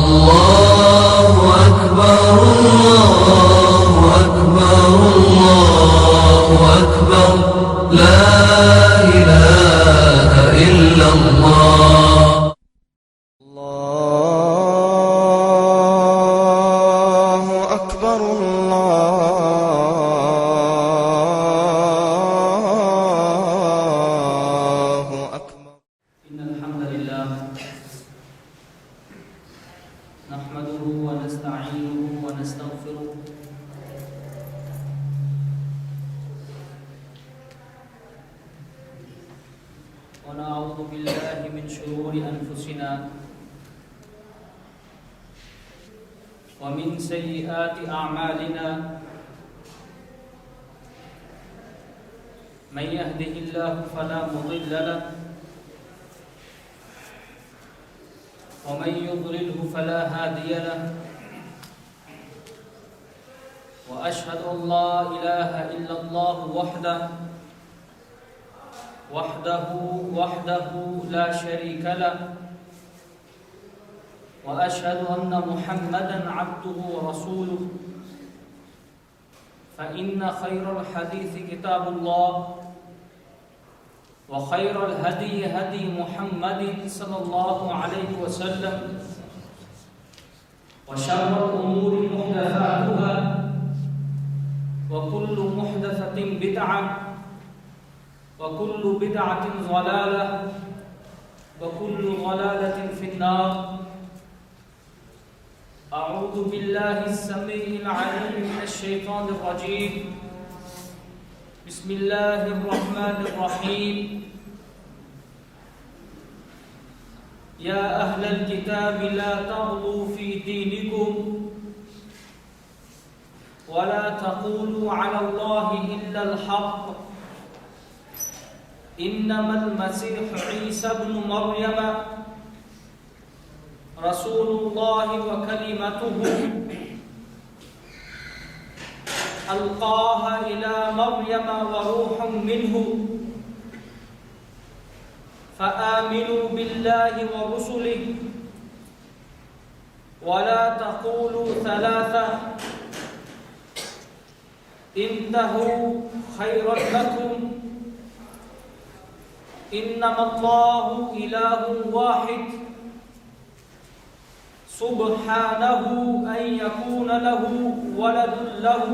الله أكبر الله أكبر الله أكبر لا إله إلا الله. الله أكبر الله أكبر. إن الحمد لله نحمده ونستعينه ونستغفره ونعوذ بالله من شرور أنفسنا ومن سيئات أعمالنا من يهده الله فلا مضل له ومن يضلله فلا هادي له وأشهد أن لا إله إلا الله وحده لا شريك له وأشهد أن محمدًا عبده ورسوله فإن خير الحديث كتاب الله وخير الهدي هدي محمد صلى الله عليه وسلم وشر الأمور محدثاتها وكل محدثة بدعة وكل بدعة ضلالة وكل ضلالة في النار. أعوذ بالله السميع العليم من الشيطان الرجيم. بسم الله الرحمن الرحيم. يا أهل الكتاب لا تغلوا في دينكم ولا تقولوا على الله إلا الحق إنما المسيح عيسى ابن مريم رسول الله وكلمته ألقاها إلى مريم وروح منه فآمنوا بالله ورسله ولا تقولوا ثلاثة انتهوا خيرا لكم إنما الله إله واحد سبحانه أن يكون له ولد له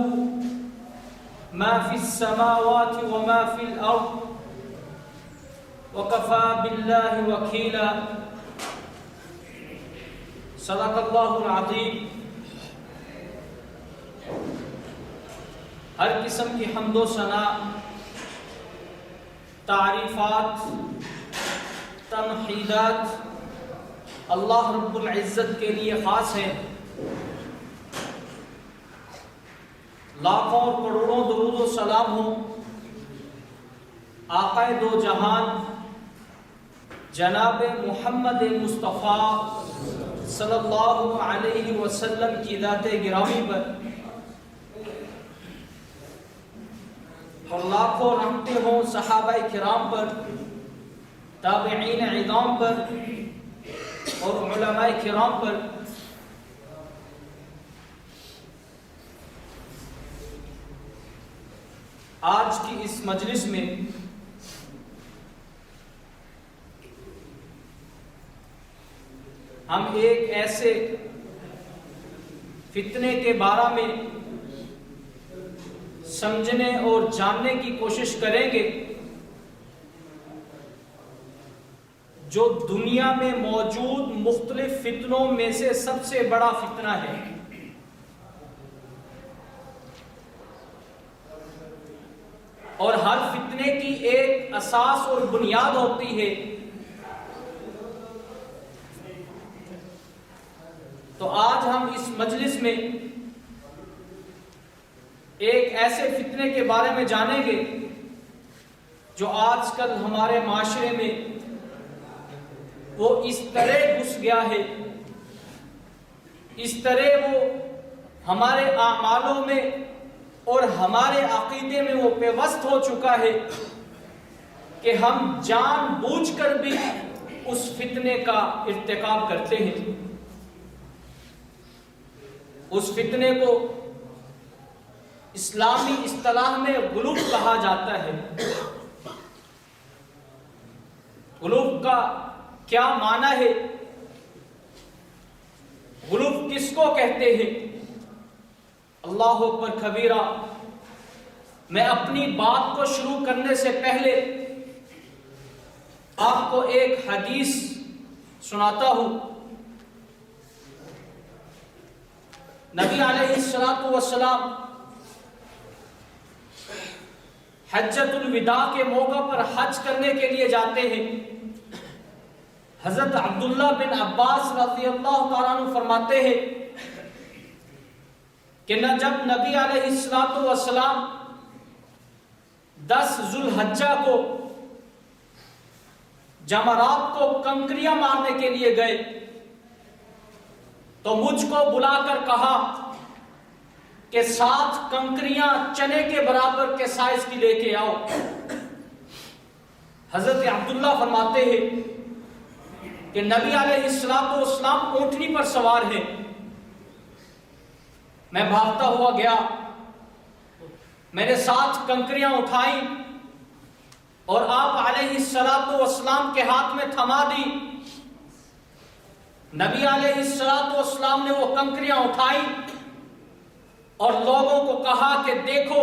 ما في السماوات وما في الأرض وكفى بالله وكيلا. صدق الله العظيم. ہر قسم کی حمد و ثنا، تعریفات، تمحیدات اللہ رب العزت کے لیے خاص ہے. لاکھوں اور کروڑوں درود و سلام ہوں آقا دو جہان جناب محمد مصطفیٰ صلی اللہ علیہ وسلم کی ذات گرامی پر، اور لاکھوں رحمتیں ہوں صحابہ کرام پر، تابعین عظام پر اور علماء کرام پر. آج کی اس مجلس میں ہم ایک ایسے فتنے کے بارے میں سمجھنے اور جاننے کی کوشش کریں گے جو دنیا میں موجود مختلف فتنوں میں سے سب سے بڑا فتنہ ہے. اور ہر فتنے کی ایک اساس اور بنیاد ہوتی ہے. تو آج ہم اس مجلس میں ایک ایسے فتنے کے بارے میں جانیں گے جو آج کل ہمارے معاشرے میں وہ اس طرح گھس گیا ہے، اس طرح وہ ہمارے اعمالوں میں اور ہمارے عقیدے میں وہ پیوست ہو چکا ہے کہ ہم جان بوجھ کر بھی اس فتنے کا ارتکاب کرتے ہیں. اس فتنے کو اسلامی اصطلاح میں غلو کہا جاتا ہے۔ غلو کا کیا معنی ہے؟ غلو کس کو کہتے ہیں؟ اللہ اکبر کبیرہ۔ میں اپنی بات کو شروع کرنے سے پہلے آپ کو ایک حدیث سناتا ہوں۔ نبی علیہ الصلوۃ والسلام حجۃ الوداع کے موقع پر حج کرنے کے لیے جاتے ہیں۔ حضرت عبداللہ بن عباس رضی اللہ تعالیٰ عنہ فرماتے ہیں کہ جب نبی علیہ الصلوۃ والسلام 10 ذو الحجہ کو جمرات کو کنکریاں مارنے کے لیے گئے تو مجھ کو بلا کر کہا کہ 7 کنکریاں چنے کے برابر کے سائز کی لے کے آؤ۔ حضرت عبداللہ فرماتے ہیں کہ نبی علیہ السلام اونٹنی پر سوار ہے۔ میں بھاگتا ہوا گیا، میں نے 7 کنکریاں اٹھائیں اور آپ علیہ السلام کے ہاتھ میں تھما دی۔ نبی علیہ السلام نے وہ کنکریاں اٹھائیں اور لوگوں کو کہا کہ دیکھو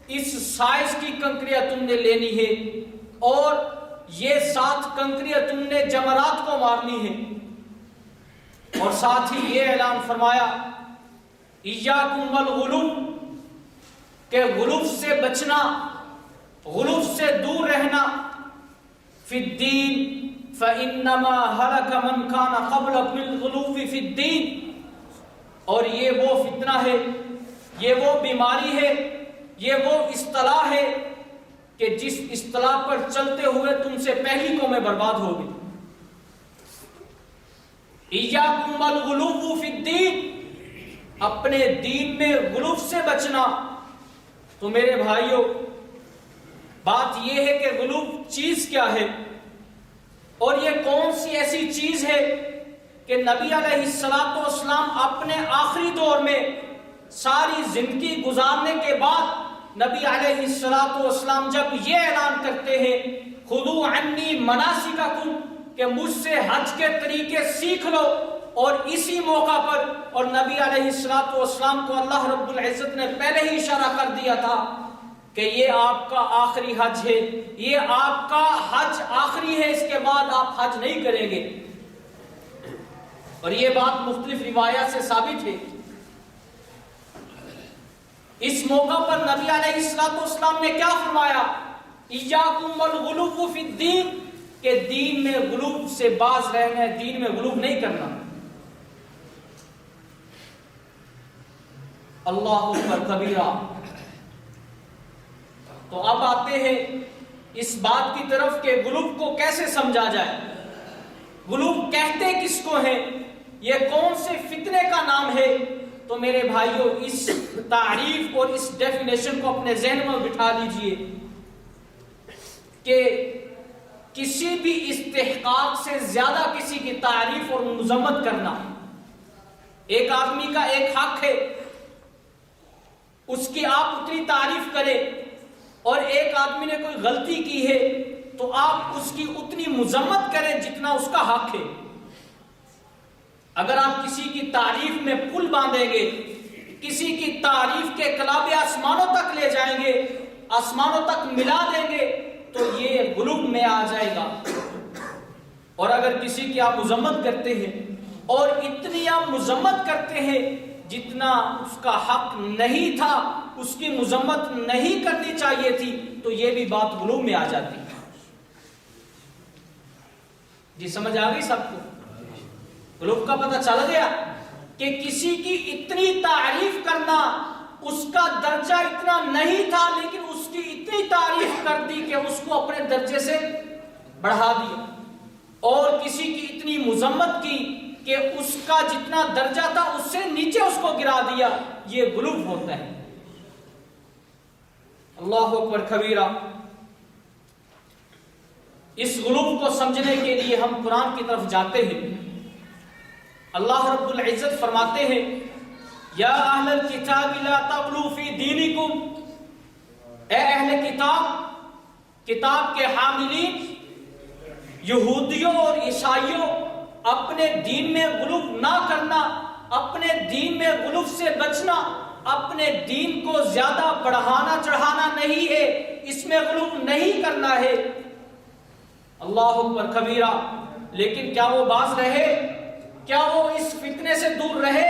اس سائز کی کنکریاں تم نے لینی ہے اور یہ 7 کنکریاں تم نے جمرات کو مارنی ہے، اور ساتھ ہی یہ اعلان فرمایا ایاکم والغلو، کہ غلو سے بچنا، غلو سے دور رہنا۔ فی الدین فإنما هلك من كان قبلكم بالغلو فی الدین، اور یہ وہ فتنہ ہے، یہ وہ بیماری ہے، یہ وہ اصطلاح ہے کہ جس اصطلاح پر چلتے ہوئے تم سے پہلی قومیں برباد ہو گئی۔ ایاکم والغلو فی الدین، اپنے دین میں غلو سے بچنا۔ تو میرے بھائیوں، بات یہ ہے کہ غلو چیز کیا ہے، اور یہ کون سی ایسی چیز ہے کہ نبی علیہ السلام اپنے آخری دور میں ساری زندگی گزارنے کے بعد نبی علیہ السلام جب یہ اعلان کرتے ہیں خذوا عنی مناسککم، کہ مجھ سے حج کے طریقے سیکھ لو، اور اسی موقع پر، اور نبی علیہ السلام کو اللہ رب العزت نے پہلے ہی اشارہ کر دیا تھا کہ یہ آپ کا آخری حج ہے، یہ آپ کا حج آخری ہے، اس کے بعد آپ حج نہیں کریں گے۔ اور یہ بات مختلف روایات سے ثابت ہے۔ اس موقع پر نبی علیہ السلام نے کیا فرمایا؟ ایاکم والغلو فی الدین، کہ دین میں غلو سے باز رہنا ہے، دین میں غلو نہیں کرنا۔ اللہ اکبر کبیرہ۔ تو اب آتے ہیں اس بات کی طرف کہ غلو کو کیسے سمجھا جائے، غلو کہتے کس کو ہیں، یہ کون سے فتنے کا نام ہے۔ تو میرے بھائیوں، اس تعریف اور اس ڈیفینیشن کو اپنے ذہن میں بٹھا لیجئے کہ کسی بھی استحقاق سے زیادہ کسی کی تعریف اور مذمت کرنا، ایک آدمی کا ایک حق ہے، اس کی آپ اتنی تعریف کریں، اور ایک آدمی نے کوئی غلطی کی ہے تو آپ اس کی اتنی مذمت کریں جتنا اس کا حق ہے۔ اگر آپ کسی کی تعریف میں پل باندھیں گے، کسی کی تعریف کے کلابے آسمانوں تک لے جائیں گے، آسمانوں تک ملا دیں گے، تو یہ غلو میں آ جائے گا۔ اور اگر کسی کی آپ مذمت کرتے ہیں اور اتنی آپ مذمت کرتے ہیں جتنا اس کا حق نہیں تھا، اس کی مذمت نہیں کرنی چاہیے تھی، تو یہ بھی بات غلو میں آ جاتی ہے۔ جی سمجھ آ گئی سب کو؟ غلو کا پتہ چل گیا کہ کسی کی اتنی تعریف کرنا، اس کا درجہ اتنا نہیں تھا لیکن اس کی اتنی تعریف کر دی کہ اس کو اپنے درجے سے بڑھا دیا، اور کسی کی اتنی مذمت کی کہ اس کا جتنا درجہ تھا اس سے نیچے اس کو گرا دیا، یہ غلو ہوتا ہے۔ اللہ اکبر کبیرہ۔ اس غلو کو سمجھنے کے لیے ہم قرآن کی طرف جاتے ہیں۔ اللہ رب العزت فرماتے ہیں یا اہل الکتاب لا تغلوا فی دینکم، اے اہل کتاب، کتاب کے حاملین یہودیوں اور عیسائیوں، اپنے دین میں غلو نہ کرنا، اپنے دین میں غلو سے بچنا، اپنے دین کو زیادہ بڑھانا چڑھانا نہیں ہے، اس میں غلو نہیں کرنا ہے۔ اللہ اکبر کبیرہ۔ لیکن کیا وہ باز رہے؟ کیا وہ اس فتنے سے دور رہے؟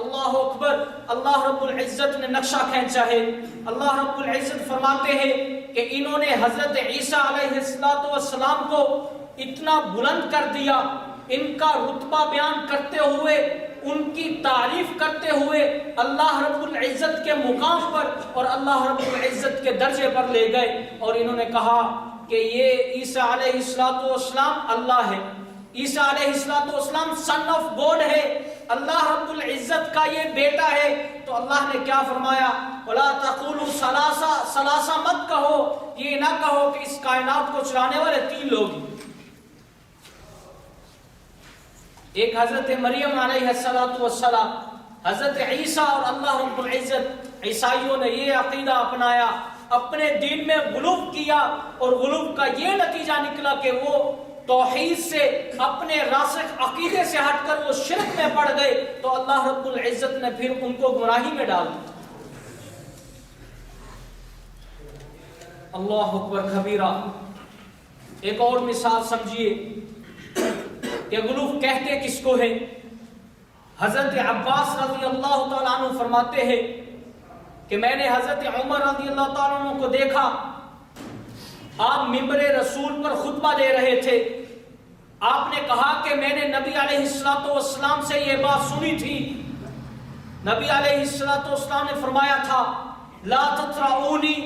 اللہ اکبر۔ اللہ رب العزت نے نقشہ کھینچا ہے۔ اللہ رب العزت فرماتے ہیں کہ انہوں نے حضرت عیسیٰ علیہ السلام کو اتنا بلند کر دیا، ان کا رتبہ بیان کرتے ہوئے، ان کی تعریف کرتے ہوئے اللہ رب العزت کے مقام پر اور اللہ رب العزت کے درجے پر لے گئے، اور انہوں نے کہا کہ یہ عیسیٰ علیہ السلام اللہ ہے، عیسیٰ علیہ السلام سن آف گاڈ ہے، اللہ رب العزت کا یہ بیٹا ہے۔ تو اللہ نے کیا فرمایا؟ وَلَا تَقُولُوا ثَلَاثَ، مت کہو، یہ نہ کہو کہ اس کائنات کو چلانے والے 3 لوگ ہیں۔ ایک حضرت مریم علیہ السلام، حضرت عیسیٰ اور اللہ رب العزت۔ عیسائیوں نے یہ عقیدہ اپنایا، اپنے دین میں غلو کیا، اور غلو کا یہ نتیجہ نکلا کہ وہ توحید سے، اپنے راسخ عقیدے سے ہٹ کر وہ شرک میں پڑ گئے، تو اللہ رب العزت نے پھر ان کو گمراہی میں ڈال دیا۔ اللہ اکبر کبیرہ۔ ایک اور مثال سمجھیے کہ غلو کہتے کس کو ہے؟ حضرت عباس رضی اللہ تعالیٰ عنہ فرماتے ہیں کہ میں نے حضرت عمر رضی اللہ تعالیٰ عنہ کو دیکھا، آپ ممبر رسول پر خطبہ دے رہے تھے، آپ نے کہا کہ میں نے نبی علیہ السلام سے یہ بات سنی تھی۔ نبی علیہ السلام نے فرمایا تھا لا تطرعونی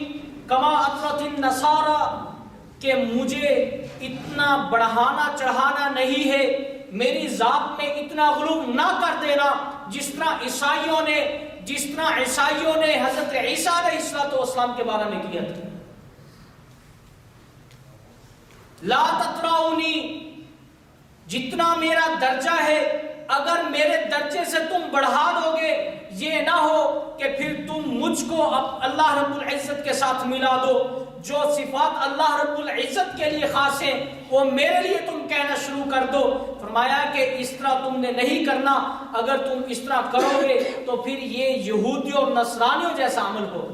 کما اطرت النصارى، کہ مجھے اتنا بڑھانا چڑھانا نہیں ہے، میری ذات میں اتنا غلو نہ کر دینا جس طرح عیسائیوں نے حضرت عیسیٰ علیہ السلام کے بارے میں کیا تھا۔ لا تطرعونی، جتنا میرا درجہ ہے، اگر میرے درجے سے تم بڑھا دو گے، یہ نہ ہو کہ پھر تم مجھ کو اب اللہ رب العزت کے ساتھ ملا دو، جو صفات اللہ رب العزت کے لیے خاص ہیں وہ میرے لیے تم کہنا شروع کر دو۔ فرمایا کہ اس طرح تم نے نہیں کرنا، اگر تم اس طرح کرو گے تو پھر یہ یہودیوں اور نصرانیوں جیسا عمل ہو۔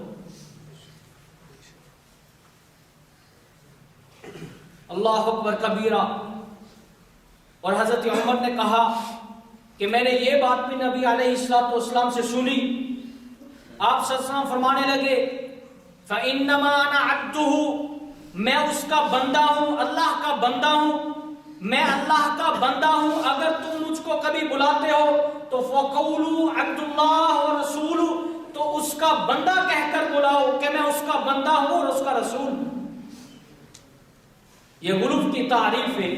اللہ اکبر کبیرہ۔ اور حضرت عمر نے کہا کہ میں نے یہ بات بھی نبی علیہ السلام سے سنی۔ آپ صلی اللہ علیہ وسلم فرمانے لگے فَإِنَّمَا أَنَا عَبْدُهُ، میں اس کا بندہ ہوں، اللہ کا بندہ ہوں، میں اللہ کا بندہ ہوں، اگر تم مجھ کو کبھی بلاتے ہو تو فَقَوْلُوا عَبْدُ اللَّهِ وَرَسُولُهُ، تو اس کا بندہ کہہ کر بلاؤ کہ میں اس کا بندہ ہوں اور اس کا رسول ہوں۔ یہ غلو کی تعریف ہے۔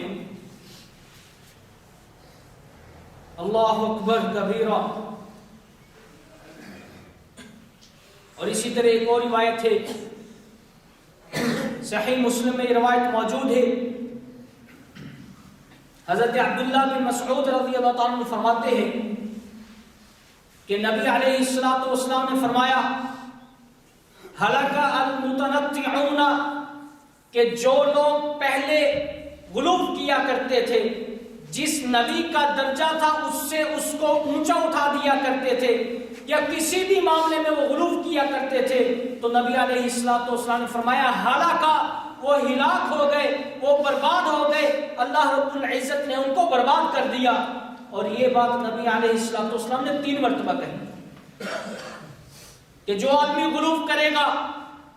اللہ اکبر کبیرہ۔ اور اسی طرح ایک اور روایت ہے، صحیح مسلم میں یہ روایت موجود ہے، حضرت عبداللہ بن مسعود رضی اللہ تعالیٰ عنہ فرماتے ہیں کہ نبی علیہ السلام نے فرمایا ہلاک المتنطعون، کہ جو لوگ پہلے غلو کیا کرتے تھے، جس نبی کا درجہ تھا اس سے اس کو اونچا اٹھا دیا کرتے تھے، یا کسی بھی معاملے میں وہ غلو کیا کرتے تھے، تو نبی علیہ السلام نے فرمایا ہلاکا، وہ ہلاک ہو گئے، وہ برباد ہو گئے، اللہ رب العزت نے ان کو برباد کر دیا۔ اور یہ بات نبی علیہ السلام نے 3 مرتبہ کہی کہ جو آدمی غلو کرے گا،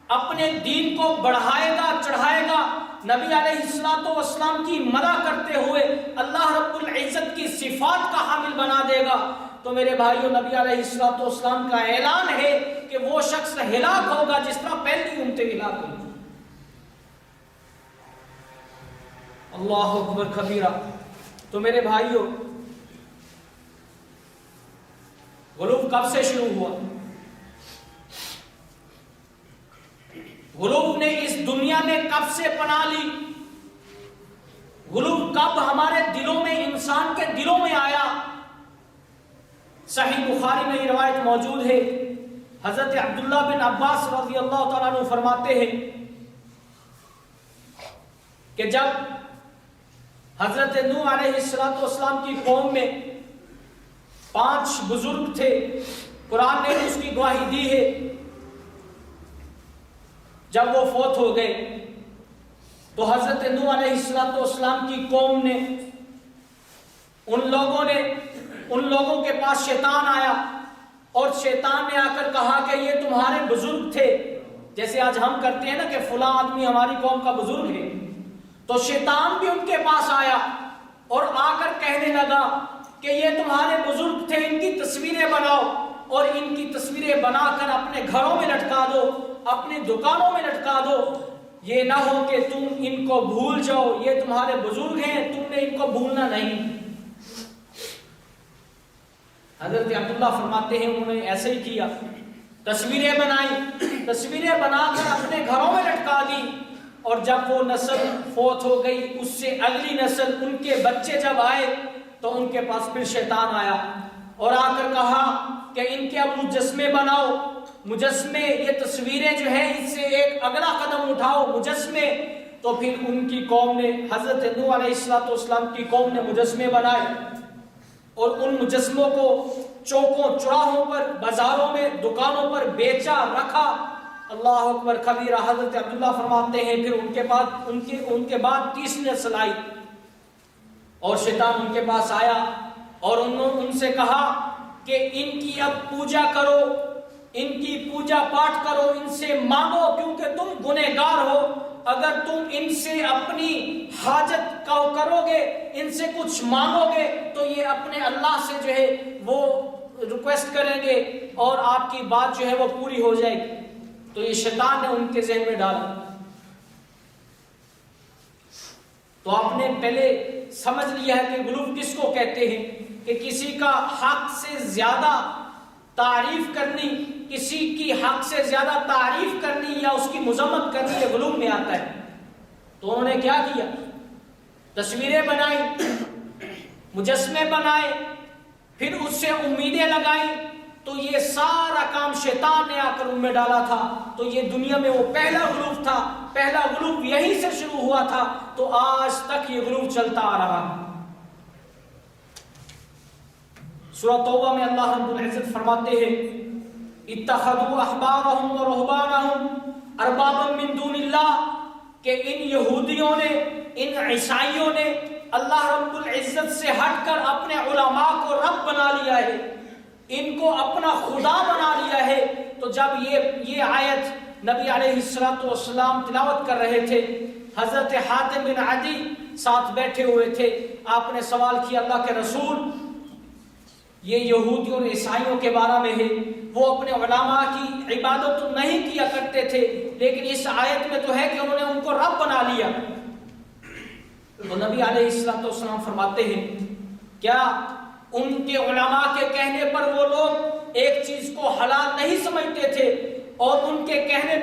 اپنے دین کو بڑھائے گا، چڑھائے گا، نبی علیہ السلام کی مدح کرتے ہوئے اللہ رب العزت کی صفات کا حامل بنا دے گا، تو میرے بھائیوں نبی علیہ السلام کا اعلان ہے کہ وہ شخص ہلاک ہوگا جس طرح پہلی امتیں ہلاک ہوئی۔ اللہ اکبر کبیرہ۔ تو میرے بھائیوں غلو کب سے شروع ہوا؟ غلو نے اس دنیا میں کب سے پناہ لی؟ غلو کب ہمارے دلوں میں، انسان کے دلوں میں آیا؟ صحیح بخاری میں یہ روایت موجود ہے، حضرت عبداللہ بن عباس رضی اللہ تعالیٰ عنہ فرماتے ہیں کہ جب حضرت نوح علیہ السلام کی قوم میں 5 بزرگ تھے، قرآن نے اس کی گواہی دی ہے، جب وہ فوت ہو گئے تو حضرت نوح علیہ السلام کی قوم نے ان لوگوں کے پاس شیطان آیا اور شیطان نے آ کر کہا کہ یہ تمہارے بزرگ تھے، جیسے آج ہم کرتے ہیں نا کہ فلاں آدمی ہماری قوم کا بزرگ ہے، تو شیطان بھی ان کے پاس آیا اور آ کر کہنے لگا کہ یہ تمہارے بزرگ تھے، ان کی تصویریں بناؤ اور ان کی تصویریں بنا کر اپنے گھروں میں لٹکا دو، اپنی دکانوں میں لٹکا دو، یہ نہ ہو کہ تم ان کو بھول جاؤ، یہ تمہارے بزرگ ہیں، تم نے ان کو بھولنا نہیں۔ حضرت عبداللہ فرماتے ہیں انہوں نے ایسے ہی کیا، تصویریں بنائی، تصویریں بنا کر اپنے گھروں میں لٹکا دی، اور جب وہ نسل فوت ہو گئی، اس سے اگلی نسل، ان کے بچے جب آئے تو ان کے پاس پھر شیطان آیا اور آ کر کہا کہ ان کے اب مجسمے بناؤ، مجسمے، یہ تصویریں جو ہیں اس سے ایک اگلا قدم اٹھاؤ، مجسمے۔ تو پھر ان کی قوم نے، حضرت نوح علیہ السلام کی قوم نے مجسمے بنائے اور ان مجسموں کو چوکوں چوراہوں پر، بازاروں میں، دکانوں پر بیچا، رکھا۔ اللہ اکبر کبیرہ۔ حضرت عبداللہ فرماتے ہیں پھر ان کے بعد تیسری نسل آئی اور شیطان ان کے پاس آیا اور ان سے کہا کہ ان کی اب پوجا کرو، ان کی پوجا پاٹ کرو، ان سے مانگو، کیونکہ تم گنہگار ہو، اگر تم ان سے اپنی حاجت کرو گے، ان سے کچھ مانگو گے تو یہ اپنے اللہ سے جو ہے وہ ریکویسٹ کریں گے اور آپ کی بات جو ہے وہ پوری ہو جائے گی۔ تو یہ شیطان نے ان کے ذہن میں ڈالا۔ تو آپ نے پہلے سمجھ لیا ہے کہ غلو کس کو کہتے ہیں، کہ کسی کا حق سے زیادہ تعریف کرنی، کسی کی حق سے زیادہ تعریف کرنی یا اس کی مذمت کرنی، یہ غلو میں آتا ہے۔ تو انہوں نے کیا کیا؟ تصویریں بنائی، مجسمے بنائے، پھر اس سے امیدیں لگائی، تو یہ سارا کام شیطان نے آ کر ان میں ڈالا تھا۔ تو یہ دنیا میں وہ پہلا غلو تھا، پہلا غلو یہیں سے شروع ہوا تھا، تو آج تک یہ غلو چلتا آ رہا ہے۔ سورہ توبہ میں اللہ رب العزت فرماتے ہیں اتخذوا احبارهم ورهبانهم اربابا من دون اللہ، کہ ان یہودیوں نے، ان عیسائیوں نے اللہ رب العزت سے ہٹ کر اپنے علماء کو رب بنا لیا ہے، ان کو اپنا خدا بنا لیا ہے۔ تو جب یہ آیت نبی علیہ السلام تلاوت کر رہے تھے، حضرت حاتم بن عدی ساتھ بیٹھے ہوئے تھے، آپ نے سوال کیا اللہ کے رسول، یہ یہودیوں اور عیسائیوں کے بارے میں ہے، وہ اپنے علماء کی عبادت تو نہیں کیا کرتے تھے، لیکن اس آیت میں تو ہے کہ انہوں نے ان کو رب بنا لیا۔ تو نبی علیہ السلام فرماتے ہیں کیا ان کے علماء کے کہنے پر وہ لوگ ایک چیز کو حلال نہیں سمجھتے تھے اور ان کے کہنے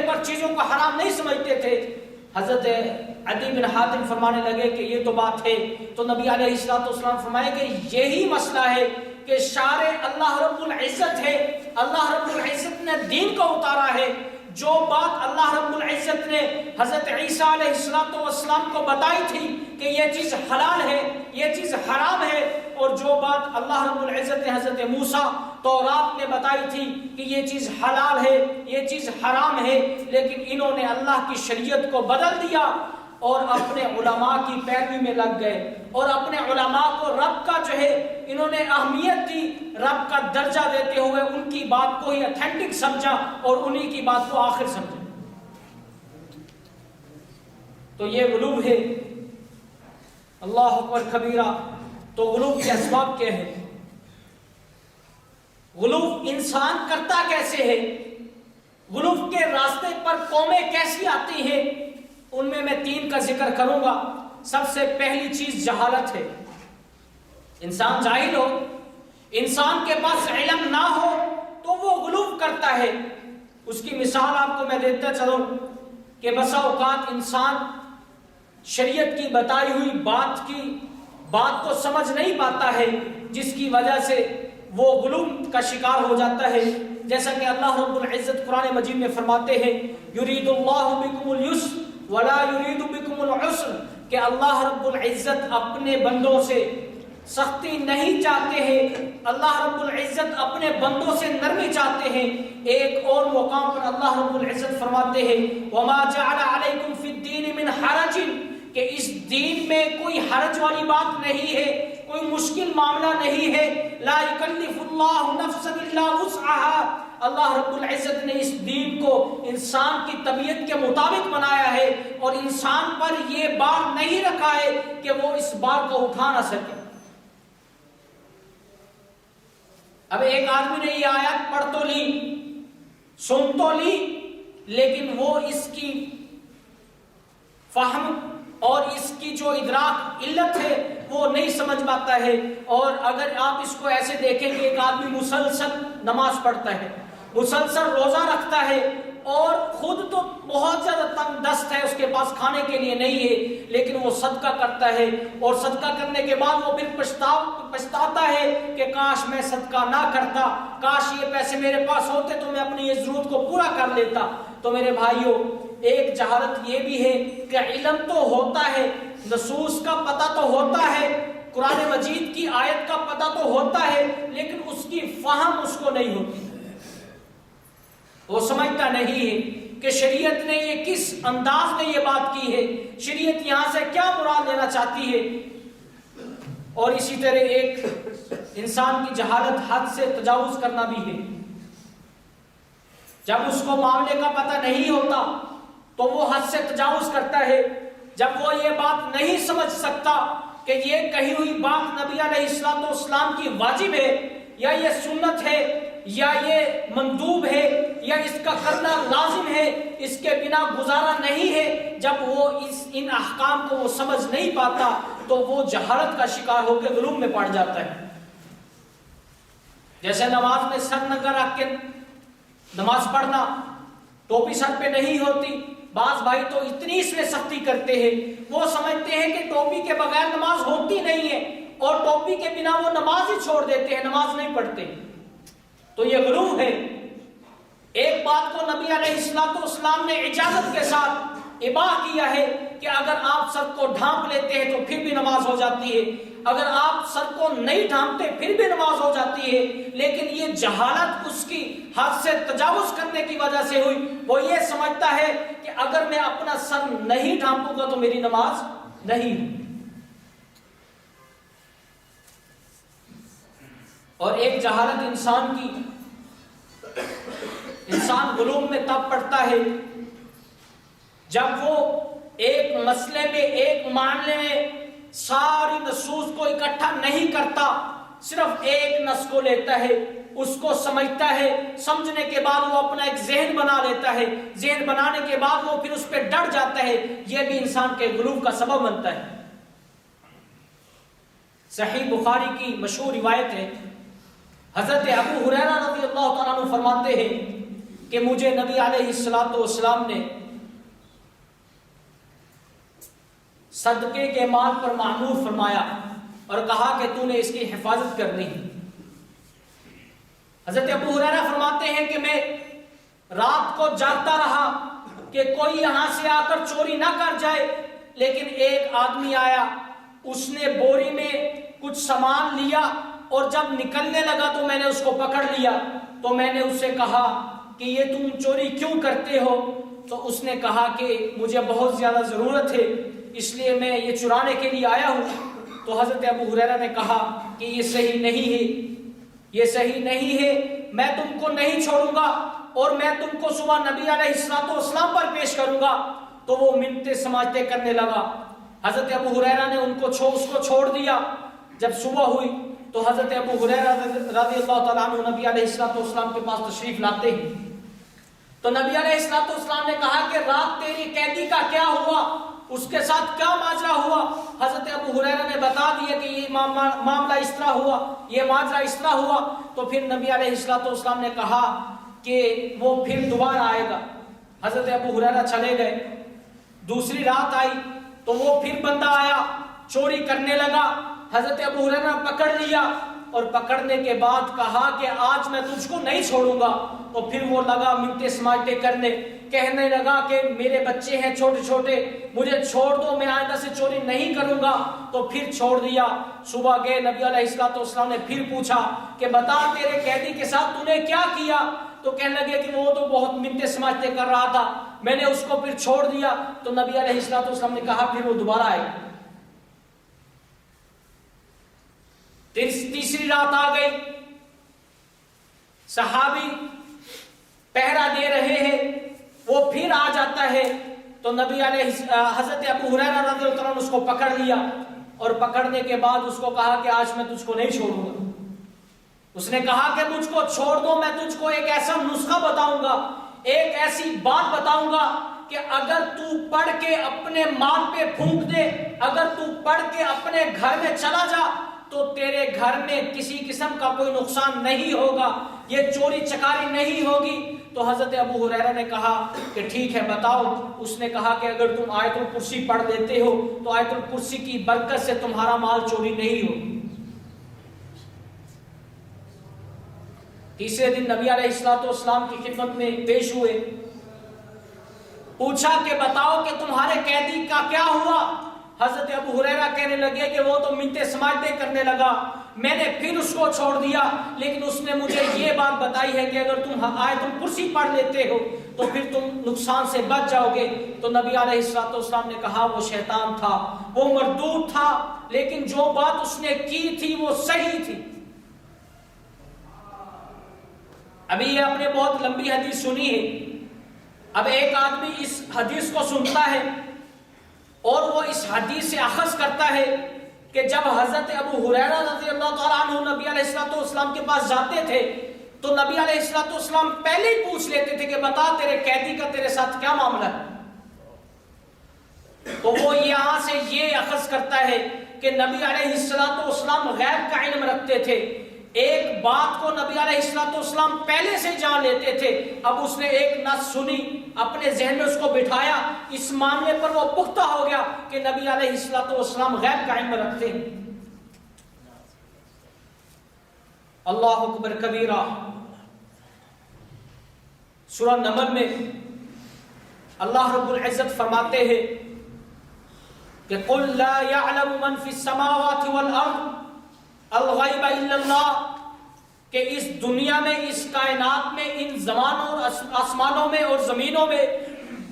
پر چیزوں کو حرام نہیں سمجھتے تھے؟ حضرت عدی بن حاتم فرمانے لگے کہ یہ تو بات ہے۔ تو نبی علیہ السلام فرمائے کہ یہی مسئلہ ہے کہ شارع اللہ رب العزت ہے، اللہ رب العزت نے دین کو اتارا ہے۔ جو بات اللہ رب العزت نے حضرت عیسیٰ علیہ السلام کو بتائی تھی کہ یہ چیز حلال ہے، یہ چیز حرام ہے، اور جو بات اللہ رب العزت نے حضرت موسیٰ تورات میں بتائی تھی کہ یہ چیز حلال ہے، یہ چیز حرام ہے، لیکن انہوں نے اللہ کی شریعت کو بدل دیا اور اپنے علماء کی پیروی میں لگ گئے، اور اپنے علماء کو رب کا جو ہے انہوں نے اہمیت دی، رب کا درجہ دیتے ہوئے ان کی بات کو ہی اتھینٹک سمجھا اور انہی کی بات کو آخر سمجھا۔ تو یہ غلو ہے۔ اللہ اکبر کبیرہ۔ تو غلو کے اسباب کیا ہے؟ غلو انسان کرتا کیسے ہے؟ غلو کے راستے پر قومیں کیسی آتی ہیں؟ ان میں 3 کا ذکر کروں گا۔ سب سے پہلی چیز جہالت ہے۔ انسان جاہل ہو، انسان کے پاس علم نہ ہو تو وہ غلو کرتا ہے۔ اس کی مثال آپ کو میں دیتا چلوں کہ بسا اوقات انسان شریعت کی بتائی ہوئی بات کی بات کو سمجھ نہیں پاتا ہے، جس کی وجہ سے وہ غلو کا شکار ہو جاتا ہے. جیسا کہ اللہ رب العزت قرآن مجید میں فرماتے ہیں یرید اللہ بکم اليسر ولا یرید بکم العسر، کہ اللہ رب العزت اپنے بندوں سے سختی نہیں چاہتے ہیں، اللہ رب العزت اپنے بندوں سے نرمی چاہتے ہیں. ایک اور مقام پر اللہ رب العزت فرماتے ہیں وما جعل علیکم فی الدین من حرج، کہ اس دین میں کوئی حرج والی بات نہیں ہے، کوئی مشکل معاملہ نہیں ہے. لا یکلف اللہ نفسا الا وسعها، اللہ رب العزت نے اس دین کو انسان کی طبیعت کے مطابق بنایا ہے، اور انسان پر یہ بار نہیں رکھا ہے کہ وہ اس بار کو اٹھا نہ سکے. اب ایک آدمی نے یہ آیت پڑھ تو لی، سن تو لی، لیکن وہ اس کی فہم اور اس کی جو ادراک علت ہے وہ نہیں سمجھ پاتا ہے. اور اگر آپ اس کو ایسے دیکھیں کہ ایک آدمی مسلسل نماز پڑھتا ہے، مسلسل روزہ رکھتا ہے، اور خود تو بہت زیادہ تنگ دست ہے، اس کے پاس کھانے کے لیے نہیں ہے، لیکن وہ صدقہ کرتا ہے، اور صدقہ کرنے کے بعد وہ پھر پچھتاتا ہے کہ کاش میں صدقہ نہ کرتا، کاش یہ پیسے میرے پاس ہوتے تو میں اپنی یہ ضرورت کو پورا کر لیتا. تو میرے بھائیوں، ایک جہالت یہ بھی ہے کہ علم تو ہوتا ہے، نصوص کا پتہ تو ہوتا ہے، قرآن مجید کی آیت کا پتہ تو ہوتا ہے، لیکن اس کی فہم اس کو نہیں ہوتی. وہ سمجھتا نہیں ہے کہ شریعت نے یہ کس انداز میں یہ بات کی ہے، شریعت یہاں سے کیا مراد لینا چاہتی ہے. اور اسی طرح ایک انسان کی جہالت حد سے تجاوز کرنا بھی ہے. جب اس کو معاملے کا پتہ نہیں ہوتا تو وہ حد سے تجاوز کرتا ہے. جب وہ یہ بات نہیں سمجھ سکتا کہ یہ کہی ہوئی بات نبی علیہ الصلوۃ والسلام کی واجب ہے، یا یہ سنت ہے، یا یہ مندوب ہے، یا اس کا کرنا لازم ہے، اس کے بنا گزارا نہیں ہے، جب وہ ان احکام کو وہ سمجھ نہیں پاتا تو وہ جہالت کا شکار ہو کے غلو میں پڑ جاتا ہے. جیسے نماز میں سر ننگا رکھ کے نماز پڑھنا، ٹوپی سر پہ نہیں ہوتی. بعض بھائی تو اتنی اس میں سختی کرتے ہیں، وہ سمجھتے ہیں کہ ٹوپی کے بغیر نماز ہوتی نہیں ہے، اور ٹوپی کے بنا وہ نماز ہی چھوڑ دیتے ہیں، نماز نہیں پڑھتے. تو یہ غلو ہے. ایک بات کو نبی علیہ الصلوۃ والسلام نے اجازت کے ساتھ اباح کیا ہے کہ اگر آپ سر کو ڈھانپ لیتے ہیں تو پھر بھی نماز ہو جاتی ہے، اگر آپ سر کو نہیں ڈھانپتے پھر بھی نماز ہو جاتی ہے. لیکن یہ جہالت اس کی حد سے تجاوز کرنے کی وجہ سے ہوئی. وہ یہ سمجھتا ہے کہ اگر میں اپنا سر نہیں ڈھانپوں گا تو میری نماز نہیں. اور ایک جہالت انسان غلوم میں تب پڑتا ہے جب وہ ایک مسئلے میں، ایک معاملے میں ساری نصوص کو اکٹھا نہیں کرتا، صرف ایک نص کو لیتا ہے، اس کو سمجھتا ہے، سمجھنے کے بعد وہ اپنا ایک ذہن بنا لیتا ہے، ذہن بنانے کے بعد وہ پھر اس پہ ڈٹ جاتا ہے. یہ بھی انسان کے غلو کا سبب بنتا ہے. صحیح بخاری کی مشہور روایت ہے، حضرت ابو ہریرہ رضی اللہ تعالیٰ عنہ فرماتے ہیں کہ مجھے نبی علیہ الصلوۃ والسلام نے صدقے کے مال پر مأمور فرمایا اور کہا کہ تو نے اس کی حفاظت کرنی ہے. حضرت ابو ہریرہ فرماتے ہیں کہ میں رات کو جاگتا رہا کہ کوئی یہاں سے آ کر چوری نہ کر جائے، لیکن ایک آدمی آیا، اس نے بوری میں کچھ سامان لیا، اور جب نکلنے لگا تو میں نے اس کو پکڑ لیا. تو میں نے اس سے کہا کہ یہ تم چوری کیوں کرتے ہو؟ تو اس نے کہا کہ مجھے بہت زیادہ ضرورت ہے، اس لیے میں یہ چرانے کے لیے آیا ہوں. تو حضرت ابو ہریرہ نے کہا کہ یہ صحیح نہیں ہے، یہ صحیح نہیں ہے، میں تم کو نہیں چھوڑوں گا، اور میں تم کو صبح نبی علیہ الصلوۃ والسلام پر پیش کروں گا. تو وہ منتیں سماجتیں کرنے لگا. حضرت ابو ہریرہ نے اس کو چھوڑ دیا. جب صبح ہوئی تو حضرت ابو ہریرہ رضی اللہ تعالیٰ عنہ نبی علیہ الصلوۃ والسلام کے پاس تشریف لاتے ہیں. تو نبی علیہ الصلوۃ والسلام نے کہا کہ رات تیری قیدی کا کیا ہوا، اس کے ساتھ کیا ماجرا ہوا؟ حضرت ابو ہریرہ نے بتا دیا کہ یہ معاملہ اس طرح ہوا، یہ ماجرا اس طرح ہوا. تو پھر نبی علیہ الصلوۃ والسلام نے کہا کہ وہ پھر دوبارہ آئے گا. حضرت ابو ہریرہ چلے گئے. دوسری رات آئی تو وہ پھر بندہ آیا، چوری کرنے لگا. حضرت ابو ہریرہ پکڑ لیا اور پکڑنے کے بعد کہا کہ آج میں تجھ کو نہیں چھوڑوں گا. تو پھر وہ لگا منتیں سماجتیں کرنے، کہنے لگا کہ میرے بچے ہیں چھوٹے چھوٹے، مجھے چھوڑ دو، میں آئندہ سے چوری نہیں کروں گا. تو پھر چھوڑ دیا. صبح گئے، نبی علیہ السلام نے پھر پوچھا کہ بتا تیرے قیدی کے ساتھ تو نے کیا کیا؟ تو کہنے لگے کہ وہ تو بہت منتیں سماجتیں کر رہا تھا، میں نے اس کو پھر چھوڑ دیا. تو نبی علیہ السلام نے کہا پھر وہ دوبارہ آئے. تیسری رات آ گئی، صحابی پہرا دے رہے ہیں، وہ پھر آ جاتا ہے. تو نبی علیہ حضرت ابو ہریرہ رضی اللہ عنہ اس کو پکڑ لیا اور پکڑنے کے بعد اس کو کہا کہ آج میں تجھ کو نہیں چھوڑوں گا. اس نے کہا کہ مجھ کو چھوڑ دو، میں تجھ کو ایک ایسا نسخہ بتاؤں گا، ایک ایسی بات بتاؤں گا کہ اگر تو پڑھ کے اپنے مال پہ پھونک دے، اگر تو پڑھ کے اپنے گھر میں چلا جا تو تیرے گھر میں کسی قسم کا کوئی نقصان نہیں ہوگا، یہ چوری چکاری نہیں ہوگی. تو حضرت ابو ہریرہ نے کہا کہ ٹھیک ہے بتاؤ. اس نے کہا کہ اگر تم آیت الکرسی پڑھ دیتے ہو تو آیت الکرسی کی برکت سے تمہارا مال چوری نہیں ہوگی. تیسرے دن نبی علیہ السلام کی خدمت میں پیش ہوئے، پوچھا کہ بتاؤ کہ تمہارے قیدی کا کیا ہوا؟ حضرت ابو ہریرہ کہنے لگے کہ وہ تو منتیں سماجتیں کرنے لگا، میں نے پھر اس کو چھوڑ دیا، لیکن اس نے مجھے یہ بات بتائی ہے کہ اگر تم آیت الکرسی پڑھ لیتے ہو تو پھر تم نقصان سے بچ جاؤ گے. تو نبی علیہ السلام نے کہا وہ شیطان تھا، وہ مردود تھا، لیکن جو بات اس نے کی تھی وہ صحیح تھی. ابھی یہ آپ نے بہت لمبی حدیث سنی ہے. اب ایک آدمی اس حدیث کو سنتا ہے اور وہ اس حدیث سے اخذ کرتا ہے کہ جب حضرت ابو ہریرہ رضی اللہ تعالیٰ عنہ نبی علیہ السلام کے پاس جاتے تھے تو نبی علیہ السلام پہلے ہی پوچھ لیتے تھے کہ بتا تیرے قیدی کا تیرے ساتھ کیا معاملہ ہے. تو وہ یہاں سے یہ اخذ کرتا ہے کہ نبی علیہ السلام غیب کا علم رکھتے تھے. ایک بات کو نبی علیہ السلام پہلے سے جان لیتے تھے. اب اس نے ایک نص سنی، اپنے ذہن میں اس کو بٹھایا، اس معاملے پر وہ پختہ ہو گیا کہ نبی علیہ السلام غیب کا علم رکھتے ہیں. اللہ اکبر کبیرہ. سورہ نمل میں اللہ رب العزت فرماتے ہیں کہ قل لا يعلم من في السماوات والارض الغیب الا اللہ، کہ اس دنیا میں، اس کائنات میں، ان زمانوں اور آسمانوں میں اور زمینوں میں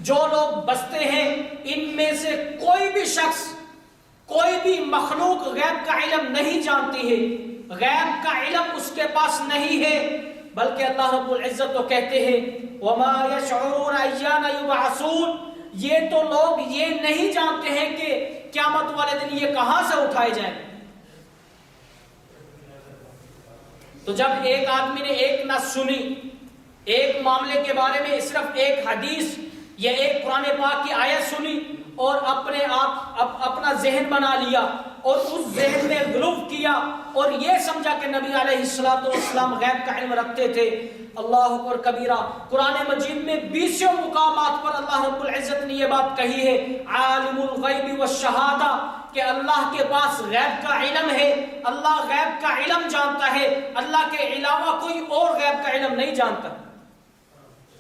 جو لوگ بستے ہیں ان میں سے کوئی بھی شخص، کوئی بھی مخلوق غیب کا علم نہیں جانتی ہے، غیب کا علم اس کے پاس نہیں ہے. بلکہ اللہ رب العزت تو کہتے ہیں وما يشعرون ایان یبعثون، یہ تو لوگ یہ نہیں جانتے ہیں کہ قیامت والے دن یہ کہاں سے اٹھائے جائیں. تو جب ایک آدمی نے ایک نص سنی، ایک معاملے کے بارے میں صرف ایک حدیث یا ایک قرآن پاک کی آیت سنی اور اپنے آپ اپنا ذہن بنا لیا اور اس ذہن میں غلو کیا اور یہ سمجھا کہ نبی علیہ السلام غیب کا علم رکھتے تھے. اللہ اکبر کبیرہ. قرآن مجید میں 20 مقامات پر اللہ رب العزت نے یہ بات کہی ہے عالم الغیب والشہادہ، کہ اللہ کے پاس غیب کا علم ہے، اللہ غیب کا علم جانتا ہے، اللہ کے علاوہ کوئی اور غیب کا علم نہیں جانتا.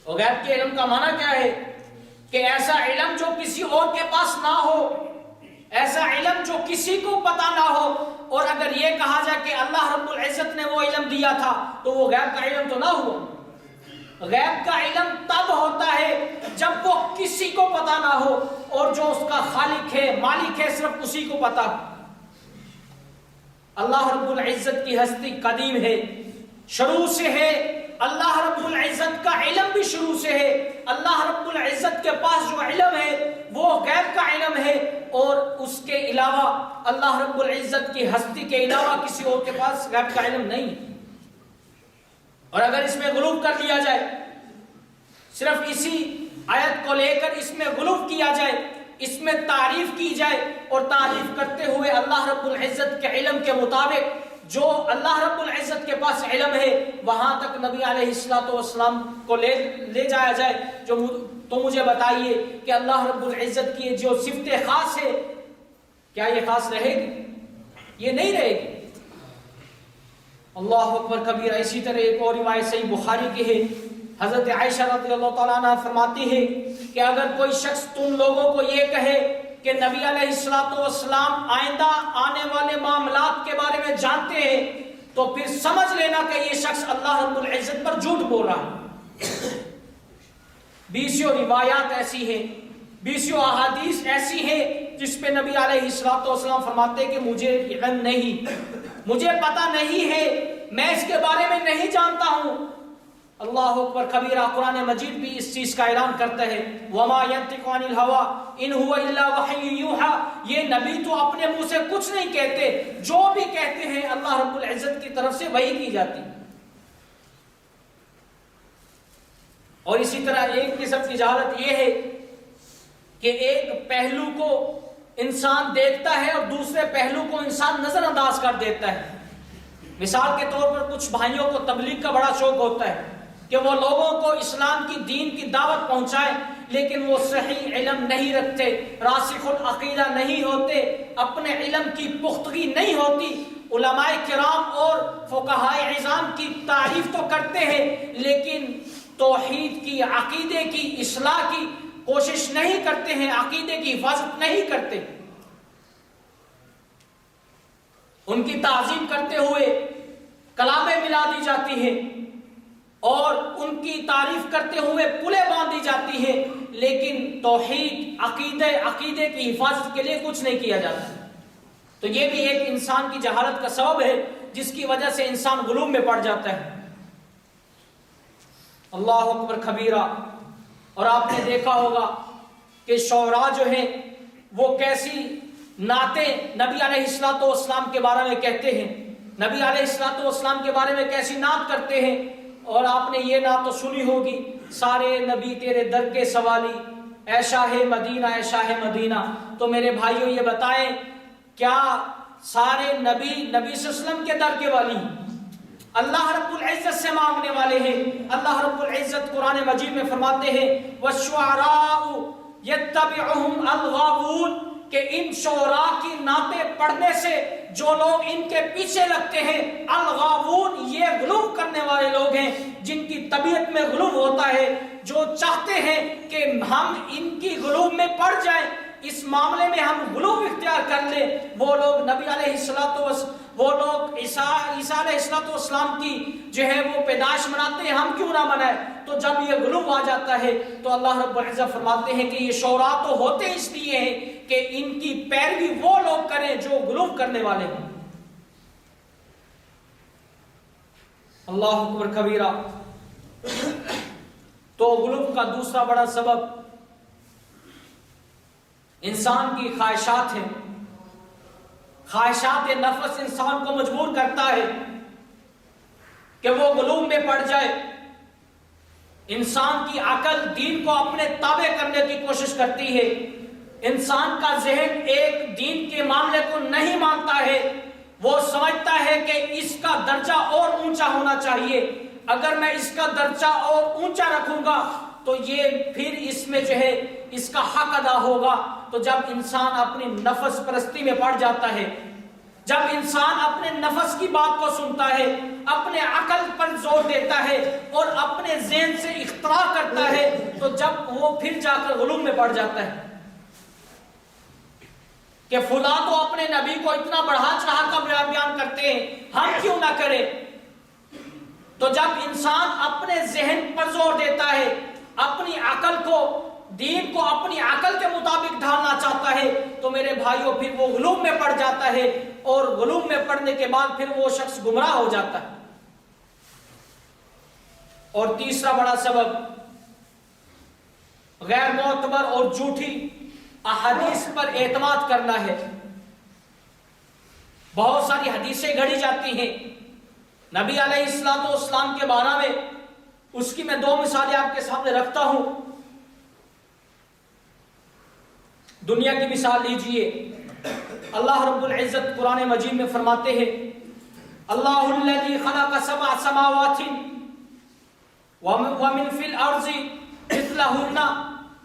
اور غیب کے علم کا معنی کیا ہے؟ کہ ایسا علم جو کسی اور کے پاس نہ ہو، ایسا علم جو کسی کو پتا نہ ہو. اور اگر یہ کہا جائے کہ اللہ رب العزت نے وہ علم دیا تھا تو وہ غیب کا علم تو نہ ہوا. غیب کا علم تب ہوتا ہے جب وہ کسی کو پتا نہ ہو اور جو اس کا خالق ہے، مالک ہے، صرف اسی کو پتا. اللہ رب العزت کی ہستی قدیم ہے، شروع سے ہے. اللہ رب العزت کا علم بھی شروع سے ہے. اللہ رب العزت کے پاس جو علم ہے وہ غیب کا علم ہے اور اس کے علاوہ اللہ رب العزت کی ہستی کے علاوہ کسی اور کے پاس غیب کا علم نہیں. اور اگر اس میں غلو کر لیا جائے، صرف اسی آیت کو لے کر اس میں غلو کیا جائے، اس میں تعریف کی جائے اور تعریف کرتے ہوئے اللہ رب العزت کے علم کے مطابق جو اللہ رب العزت کے پاس علم ہے وہاں تک نبی علیہ السلام کو لے جایا جائے، تو مجھے بتائیے کہ اللہ رب العزت کی جو صفت خاص ہے کیا یہ خاص رہے گی؟ یہ نہیں رہے گی۔ اللہ اکبر کبیرہ۔ اسی طرح ایک اور روایت صحیح بخاری کی ہے، حضرت عائشہ رضی اللہ تعالیٰ عنہ فرماتی ہے کہ اگر کوئی شخص تم لوگوں کو یہ کہے کہ نبی علیہ الصلوۃ والسلام آئندہ آنے والے معاملات کے بارے میں جانتے ہیں تو پھر سمجھ لینا کہ یہ شخص اللہ رب العزت پر جھوٹ بول رہا ہے۔ بیسیوں روایات ایسی ہیں، بیسیوں احادیث ایسی ہیں جس پہ نبی علیہ الصلوۃ والسلام فرماتے کہ مجھے علم نہیں، مجھے پتہ نہیں ہے، میں اس کے بارے میں نہیں جانتا ہوں۔ اللہ اکبر کبیرہ۔ قرآن مجید بھی اس چیز کا اعلان کرتا ہے، وَمَا يَنطِقُ عَنِ الْهَوَىٰ إِنْ هُوَ إِلَّا وَحْيٌ يُوحَىٰ۔ یہ نبی تو اپنے منہ سے کچھ نہیں کہتے، جو بھی کہتے ہیں اللہ رب العزت کی طرف سے وحی کی جاتی۔ اور اسی طرح ایک قسم کی جہالت یہ ہے کہ ایک پہلو کو انسان دیکھتا ہے اور دوسرے پہلو کو انسان نظر انداز کر دیتا ہے۔ مثال کے طور پر کچھ بھائیوں کو تبلیغ کا بڑا شوق ہوتا ہے کہ وہ لوگوں کو اسلام کی دین کی دعوت پہنچائیں، لیکن وہ صحیح علم نہیں رکھتے، راسخ العقیدہ نہیں ہوتے، اپنے علم کی پختگی نہیں ہوتی۔ علماء کرام اور فقہائے عظام کی تعریف تو کرتے ہیں لیکن توحید کی، عقیدے کی اصلاح کی کوشش نہیں کرتے ہیں، عقیدے کی حفاظت نہیں کرتے۔ ان کی تعظیم کرتے ہوئے کلامیں ملا دی جاتی ہیں اور ان کی تعریف کرتے ہوئے پلیں باندھی جاتی ہیں، لیکن توحید، عقیدے کی حفاظت کے لیے کچھ نہیں کیا جاتا۔ تو یہ بھی ایک انسان کی جہالت کا سبب ہے جس کی وجہ سے انسان غلو میں پڑ جاتا ہے۔ اللہ اکبر کبیرہ۔ اور آپ نے دیکھا ہوگا کہ شعراء جو ہیں وہ کیسی نعتیں نبی علیہ الصلوۃ والسلام کے بارے میں کہتے ہیں، نبی علیہ الصلوۃ والسلام کے بارے میں کیسی نعت کرتے ہیں۔ اور آپ نے یہ نعت تو سنی ہوگی، سارے نبی تیرے در کے سوالی، اے شاہ مدینہ اے شاہ مدینہ۔ تو میرے بھائیوں یہ بتائیں کیا سارے نبی صلی اللہ علیہ وسلم کے در کے والی ہیں؟ اللہ رب العزت سے مانگنے والے ہیں۔ اللہ رب العزت قرآن مجید میں فرماتے ہیں وَالشُّعَرَاءُ يَتَّبِعُهُمْ الْغَاوُونَ، کہ ان شعراء کی نعتیں پڑھنے سے جو لوگ ان کے پیچھے لگتے ہیں، الغاوون، یہ غلو کرنے والے لوگ ہیں جن کی طبیعت میں غلو ہوتا ہے، جو چاہتے ہیں کہ ہم ان کی غلو میں پڑ جائیں، اس معاملے میں ہم غلو اختیار کر لیں۔ وہ لوگ نبی علیہ الصلوۃ وہ لوگ عیسیٰ علیہ السلام کی جو ہے وہ پیدائش مناتے ہیں، ہم کیوں نہ منائیں؟ تو جب یہ غلو آ جاتا ہے تو اللہ رب العزت فرماتے ہیں کہ یہ شعراء تو ہوتے اس لیے ہیں کہ ان کی پیروی وہ لوگ کریں جو غلو کرنے والے ہیں۔ اللہ اکبر کبیرہ۔ تو غلو کا دوسرا بڑا سبب انسان کی خواہشات ہیں۔ خواہشات نفس انسان کو مجبور کرتا ہے کہ وہ غلو میں پڑ جائے۔ انسان کی عقل دین کو اپنے تابع کرنے کی کوشش کرتی ہے۔ انسان کا ذہن ایک دین کے معاملے کو نہیں مانتا ہے، وہ سمجھتا ہے کہ اس کا درجہ اور اونچا ہونا چاہیے، اگر میں اس کا درجہ اور اونچا رکھوں گا تو یہ پھر اس میں جو ہے اس کا حق ادا ہوگا۔ تو جب انسان اپنی نفس پرستی میں پڑ جاتا ہے، جب انسان اپنے نفس کی بات کو سنتا ہے، اپنے عقل پر زور دیتا ہے اور اپنے ذہن سے اختراع کرتا ہے، تو جب وہ پھر جا کر غلو میں پڑ جاتا ہے کہ فلاں تو اپنے نبی کو اتنا بڑھا چڑھا کر بیان کرتے ہیں، ہم کیوں نہ کریں؟ تو جب انسان اپنے ذہن پر زور دیتا ہے، اپنی عقل کو، دین کو اپنی عقل کے مطابق ڈھالنا چاہتا ہے، تو میرے بھائیوں پھر وہ غلو میں پڑ جاتا ہے، اور غلو میں پڑنے کے بعد پھر وہ شخص گمراہ ہو جاتا ہے۔ اور تیسرا بڑا سبب غیر معتبر اور جھوٹی احادیث پر اعتماد کرنا ہے۔ بہت ساری حدیثیں گھڑی جاتی ہیں نبی علیہ السلام کے بارے میں، اس کی میں دو مثالیں آپ کے سامنے رکھتا ہوں۔ دنیا کی مثال لیجئے، اللہ رب العزت قرآن مجید میں فرماتے ہیں اللہ الذی خلق سبع سماوات ومن فی الارض مثلہن،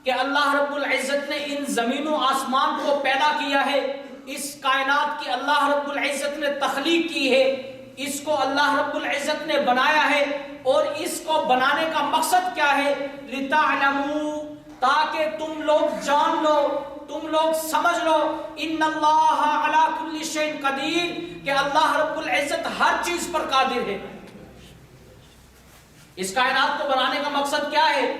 کہ اللہ رب العزت نے ان زمین و آسمان کو پیدا کیا ہے اس کائنات کی اللہ رب العزت نے تخلیق کی ہے، اس کو اللہ رب العزت نے بنایا ہے، اور اس کو بنانے کا مقصد کیا ہے؟ لِتَعْلَمُوا، تاکہ تم لوگ جان لو، تم لوگ سمجھ لو، ان اللہ علی کل شیء قدیر، کہ اللہ رب العزت ہر چیز پر قادر ہے۔ اس کائنات کو بنانے کا مقصد کیا ہے؟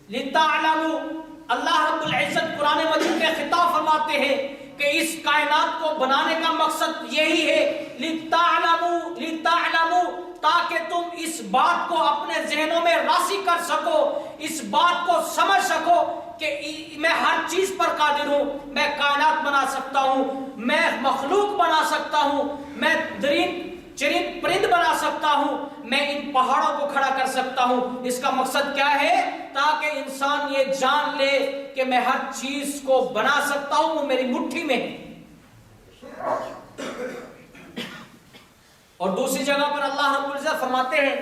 لِتَعْلَمُوا، اللہ رب العزت قرآن مجید میں خطاب فرماتے ہیں کہ اس کائنات کو بنانے کا مقصد یہی ہے، لِتَعْلَمُوا، تاکہ تم اس بات کو اپنے ذہنوں میں راسخ کر سکو، اس بات کو سمجھ سکو کہ میں ہر چیز پر قادر ہوں، میں کائنات بنا سکتا ہوں، میں مخلوق بنا سکتا ہوں، میں چرند پرند بنا سکتا ہوں، میں ان پہاڑوں کو کھڑا کر سکتا ہوں۔ اس کا مقصد کیا ہے؟ تاکہ انسان یہ جان لے کہ میں ہر چیز کو بنا سکتا ہوں، وہ میری مٹھی میں ہے۔ اور دوسری جگہ پر اللہ رب العزت فرماتے ہیں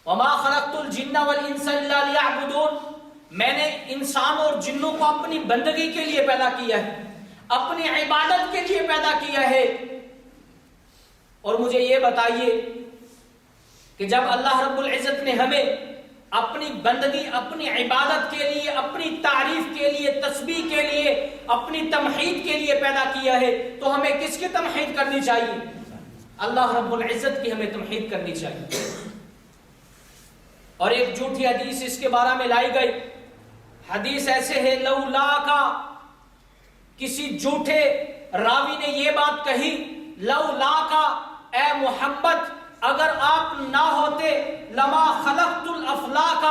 وَمَا خَلَقْتُ الْجِنَّ وَالْإِنسَ إِلَّا لِيَعْبُدُونَ، میں نے انسان اور جنوں کو اپنی بندگی کے لیے پیدا کیا ہے، اپنی عبادت کے لیے پیدا کیا ہے۔ اور مجھے یہ بتائیے کہ جب اللہ رب العزت نے ہمیں اپنی بندگی، اپنی عبادت کے لیے، اپنی تعریف کے لیے، تسبیح کے لیے، اپنی تمحید کے لیے پیدا کیا ہے، تو ہمیں کس کی تمحید کرنی چاہیے؟ اللہ رب العزت کی ہمیں تمحید کرنی چاہیے۔ اور ایک جھوٹی حدیث اس کے بارے میں لائی گئی، حدیث ایسے ہے، لولا کا، کسی جھوٹے راوی نے یہ بات کہی، لولا کا، اے محمد اگر آپ نہ ہوتے، لما خلقت الافلاک،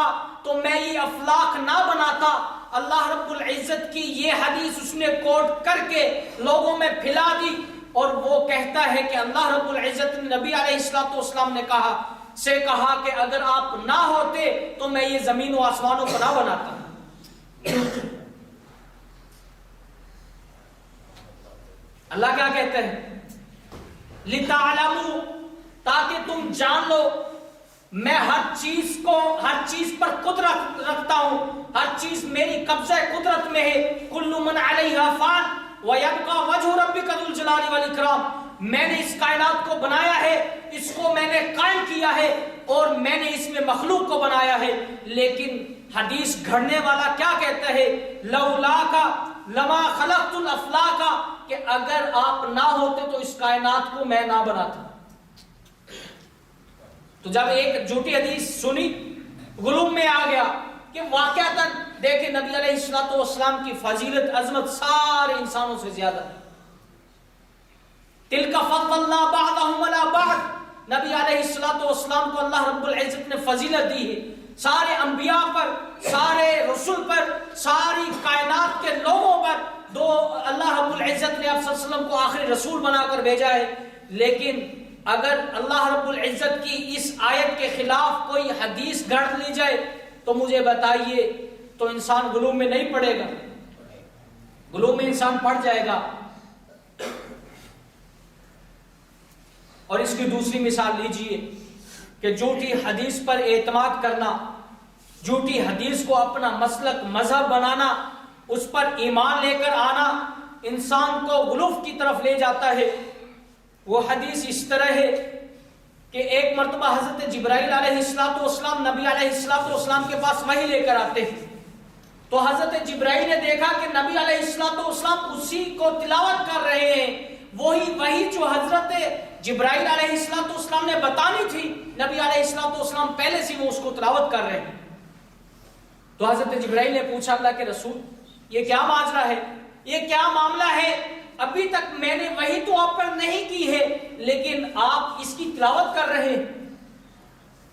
تو میں یہ افلاک نہ بناتا۔ اللہ رب العزت کی یہ حدیث اس نے کوٹ کر کے لوگوں میں پھیلا دی، اور وہ کہتا ہے کہ اللہ رب العزت نے نبی علیہ السلام نے کہا کہ اگر آپ نہ ہوتے تو میں یہ زمین و آسمانوں کو نہ بناتا۔ اللہ کیا کہتے ہیں؟ لِتَعْلَمُوا، تاکہ تم جان لو میں ہر چیز پر قدرت رکھتا ہوں، ہر چیز میری قبضہ قدرت میں ہے۔ كُلُّ مَنْ عَلَيْهَا فَانٍ وَيَبْقَى وَجْهُ رَبِّكَ ذُو الْجَلَالِ وَالْإِكْرَامِ، میں نے اس کائنات کو بنایا ہے، اس کو میں نے قائم کیا ہے، اور میں نے اس میں مخلوق کو بنایا ہے۔ لیکن حدیث گھڑنے والا کیا کہتا ہے؟ لولاکا لما خلقت الافلاک، کہ اگر آپ نہ ہوتے تو اس کائنات کو میں نہ بناتا۔ تو جب ایک جھوٹی حدیث سنی، غلوم میں آ گیا کہ واقعتاً دیکھیں نبی علیہ السلام کی فضیلت، عظمت سارے انسانوں سے زیادہ ہے۔ تِلْكَ فَضَّلْنَا بَعْضَهُمْ عَلَىٰ بَعْضٍ، نبی علیہ السلام کو اللہ رب العزت نے فضیلت دی ہے سارے انبیاء پر، سارے رسول پر، ساری کائنات کے لوگوں پر۔ اللہ رب العزت نے آپ صلی اللہ علیہ وسلم کو آخری رسول بنا کر بھیجا ہے۔ لیکن اگر اللہ رب العزت کی اس آیت کے خلاف کوئی حدیث گھڑ لی جائے تو مجھے بتائیے، تو انسان غلوم میں نہیں پڑے گا؟ غلوم میں انسان پڑ جائے گا۔ اور اس کی دوسری مثال لیجئے کہ جھوٹی حدیث پر اعتماد کرنا، جھوٹی حدیث کو اپنا مسلک، مذہب بنانا، اس پر ایمان لے کر آنا انسان کو غلو کی طرف لے جاتا ہے۔ وہ حدیث اس طرح ہے کہ ایک مرتبہ حضرت جبرائیل علیہ السلام نبی علیہ السلام کے پاس وحی لے کر آتے ہیں، تو حضرت جبرائیل نے دیکھا کہ نبی علیہ السلام اسی کو تلاوت کر رہے ہیں، وہی جو حضرت جبرائیل علیہ السلام نے بتانی تھی، نبی علیہ السلام پہلے سے وہ اس کو تلاوت کر رہے ہیں۔ تو حضرت جبرائیل نے پوچھا اللہ کے رسول، یہ کیا ماجرا ہے، یہ کیا معاملہ ہے؟ ابھی تک میں نے وحی تو آپ پر نہیں کی ہے، لیکن آپ اس کی تلاوت کر رہے ہیں۔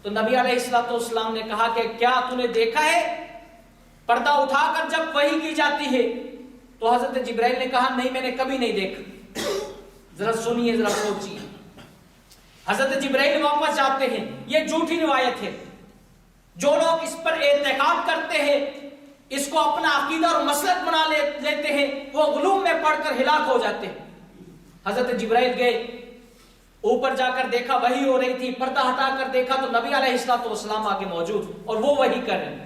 تو نبی علیہ السلام نے کہا کہ کیا تو نے دیکھا ہے پردہ اٹھا کر جب وحی کی جاتی ہے؟ تو حضرت جبرائیل نے کہا نہیں، میں نے کبھی نہیں دیکھا۔ ذرا سنیے، ذرا سوچیے۔ حضرت جبرائیل واپس جاتے ہیں، یہ جھوٹی روایت ہے۔ جو لوگ اس پر اعتقاد کرتے ہیں، اس کو اپنا عقیدہ اور مسلک بنا لیتے ہیں، وہ غلوم میں پڑھ کر ہلاک ہو جاتے ہیں۔ حضرت جبرائیل گئے، اوپر جا کر دیکھا وحی ہو رہی تھی، پردہ ہٹا کر دیکھا تو نبی علیہ السلام آگے موجود اور وہ وحی کر رہے ہیں۔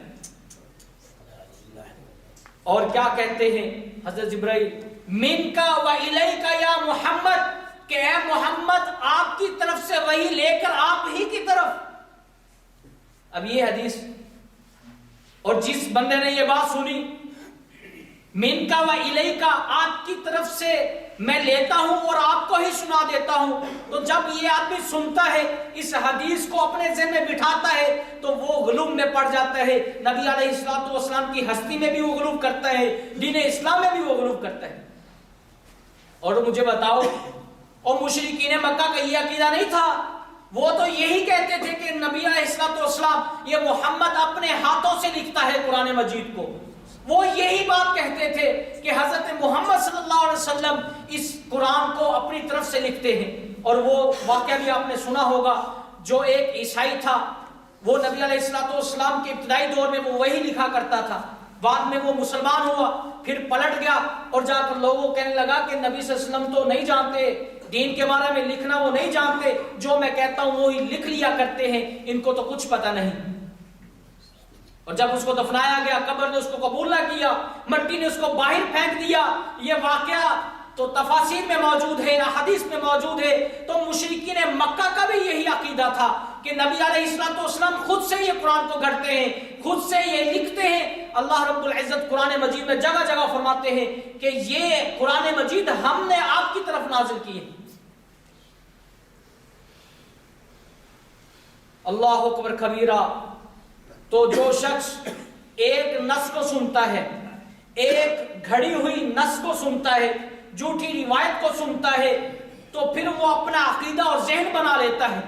اور کیا کہتے ہیں حضرت جبرائیل؟ منکا و الیکا یا محمد، کہ اے محمد آپ کی طرف سے وحی لے کر آپ ہی کی طرف. اب یہ حدیث، اور جس بندے نے یہ بات سنی منکا و الیکا، آپ کی طرف سے میں لیتا ہوں اور آپ کو ہی سنا دیتا ہوں، تو جب یہ آدمی سنتا ہے اس حدیث کو اپنے ذہن میں بٹھاتا ہے تو وہ غلو میں پڑ جاتا ہے. نبی علیہ الصلوۃ والسلام کی ہستی میں بھی وہ غلو کرتا ہے، دین اسلام میں بھی وہ غلو کرتا ہے. اور مجھے بتاؤ، اور مشرکین مکہ کا یہ عقیدہ نہیں تھا؟ وہ تو یہی کہتے تھے کہ نبی علیہ الصلوۃ والسلام یہ محمد اپنے ہاتھوں سے لکھتا ہے قرآن مجید کو. وہ یہی بات کہتے تھے کہ حضرت محمد صلی اللہ علیہ وسلم اس قرآن کو اپنی طرف سے لکھتے ہیں. اور وہ واقعہ بھی آپ نے سنا ہوگا، جو ایک عیسائی تھا، وہ نبی علیہ الصلوۃ والسلام کے ابتدائی دور میں وہ وہی لکھا کرتا تھا. بعد میں وہ مسلمان ہوا، پھر پلٹ گیا اور جا کر لوگوں کہنے لگا کہ نبی صلی اللہ علیہ وسلم تو نہیں جانتے دین کے بارے میں، لکھنا وہ نہیں جانتے، جو میں کہتا ہوں وہی لکھ لیا کرتے ہیں، ان کو تو کچھ پتہ نہیں. اور جب اس کو دفنایا گیا، قبر نے اس کو قبول نہ کیا، مٹی نے اس کو باہر پھینک دیا. یہ واقعہ تو تفاسیر میں موجود ہے، احادیث میں موجود ہے. تو مشرکین مکہ کا بھی یہی عقیدہ تھا کہ نبی علیہ الصلوۃ والسلام خود سے یہ قرآن کو گھڑتے ہیں، خود سے یہ لکھتے ہیں. اللہ رب العزت قرآن مجید میں جگہ جگہ فرماتے ہیں کہ یہ قرآن مجید ہم نے آپ کی طرف نازل کی ہے. اللہ اکبر کبیرہ. تو جو شخص ایک نص کو سنتا ہے، ایک گھڑی ہوئی نص کو سنتا ہے، جھوٹی روایت کو سنتا ہے، تو پھر وہ اپنا عقیدہ اور ذہن بنا لیتا ہے.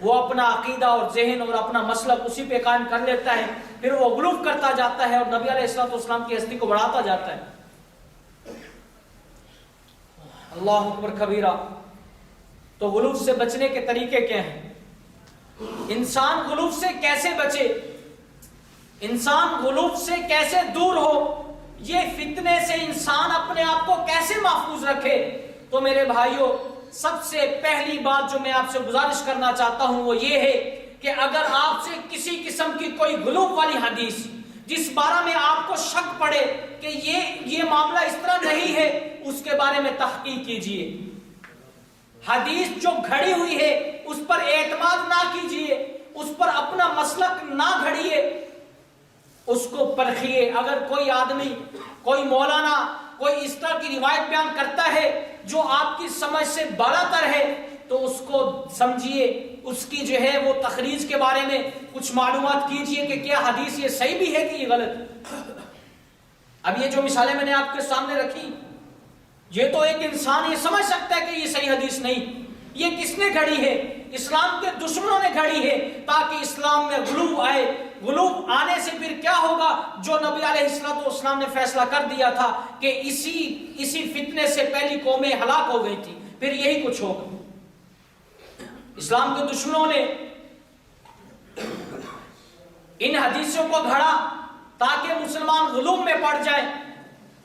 وہ اپنا عقیدہ اور ذہن اور اپنا مسلک اسی پہ قائم کر لیتا ہے، پھر وہ غلو کرتا جاتا ہے اور نبی علیہ الصلوۃ والسلام کی ہستی کو بڑھاتا جاتا ہے. اللہ اکبر کبیرہ. تو غلو سے بچنے کے طریقے کیا ہیں؟ انسان غلو سے کیسے بچے، انسان غلو سے کیسے دور ہو، یہ فتنے سے انسان اپنے آپ کو کیسے محفوظ رکھے؟ تو میرے بھائیوں، سب سے پہلی بات جو میں آپ سے گزارش کرنا چاہتا ہوں وہ یہ ہے کہ اگر آپ سے کسی قسم کی کوئی غلو والی حدیث جس بارے میں آپ کو شک پڑے کہ یہ معاملہ اس طرح نہیں ہے، اس کے بارے میں تحقیق کیجئے. حدیث جو گھڑی ہوئی ہے اس پر اعتماد نہ کیجئے، اس پر اپنا مسلک نہ گھڑیے، اس کو پرکھیے. اگر کوئی آدمی، کوئی مولانا کوئی اس طرح کی روایت بیان کرتا ہے جو آپ کی سمجھ سے بالاتر ہے، تو اس کو سمجھیے، اس کی جو ہے وہ تخریج کے بارے میں کچھ معلومات کیجئے کہ کیا حدیث یہ صحیح بھی ہے کہ یہ غلط. اب یہ جو مثالیں میں نے آپ کے سامنے رکھی، یہ تو ایک انسان یہ سمجھ سکتا ہے کہ یہ صحیح حدیث نہیں. یہ کس نے گھڑی ہے؟ اسلام کے دشمنوں نے گھڑی ہے تاکہ اسلام میں غلو آئے. غلو آنے سے پھر کیا ہوگا؟ جو نبی علیہ الصلوۃ والسلام نے فیصلہ کر دیا تھا کہ اسی فتنے سے پہلی قومیں ہلاک ہو گئی تھی، پھر یہی کچھ ہوگا. اسلام کے دشمنوں نے ان حدیثوں کو گھڑا تاکہ مسلمان غلو میں پڑ جائیں.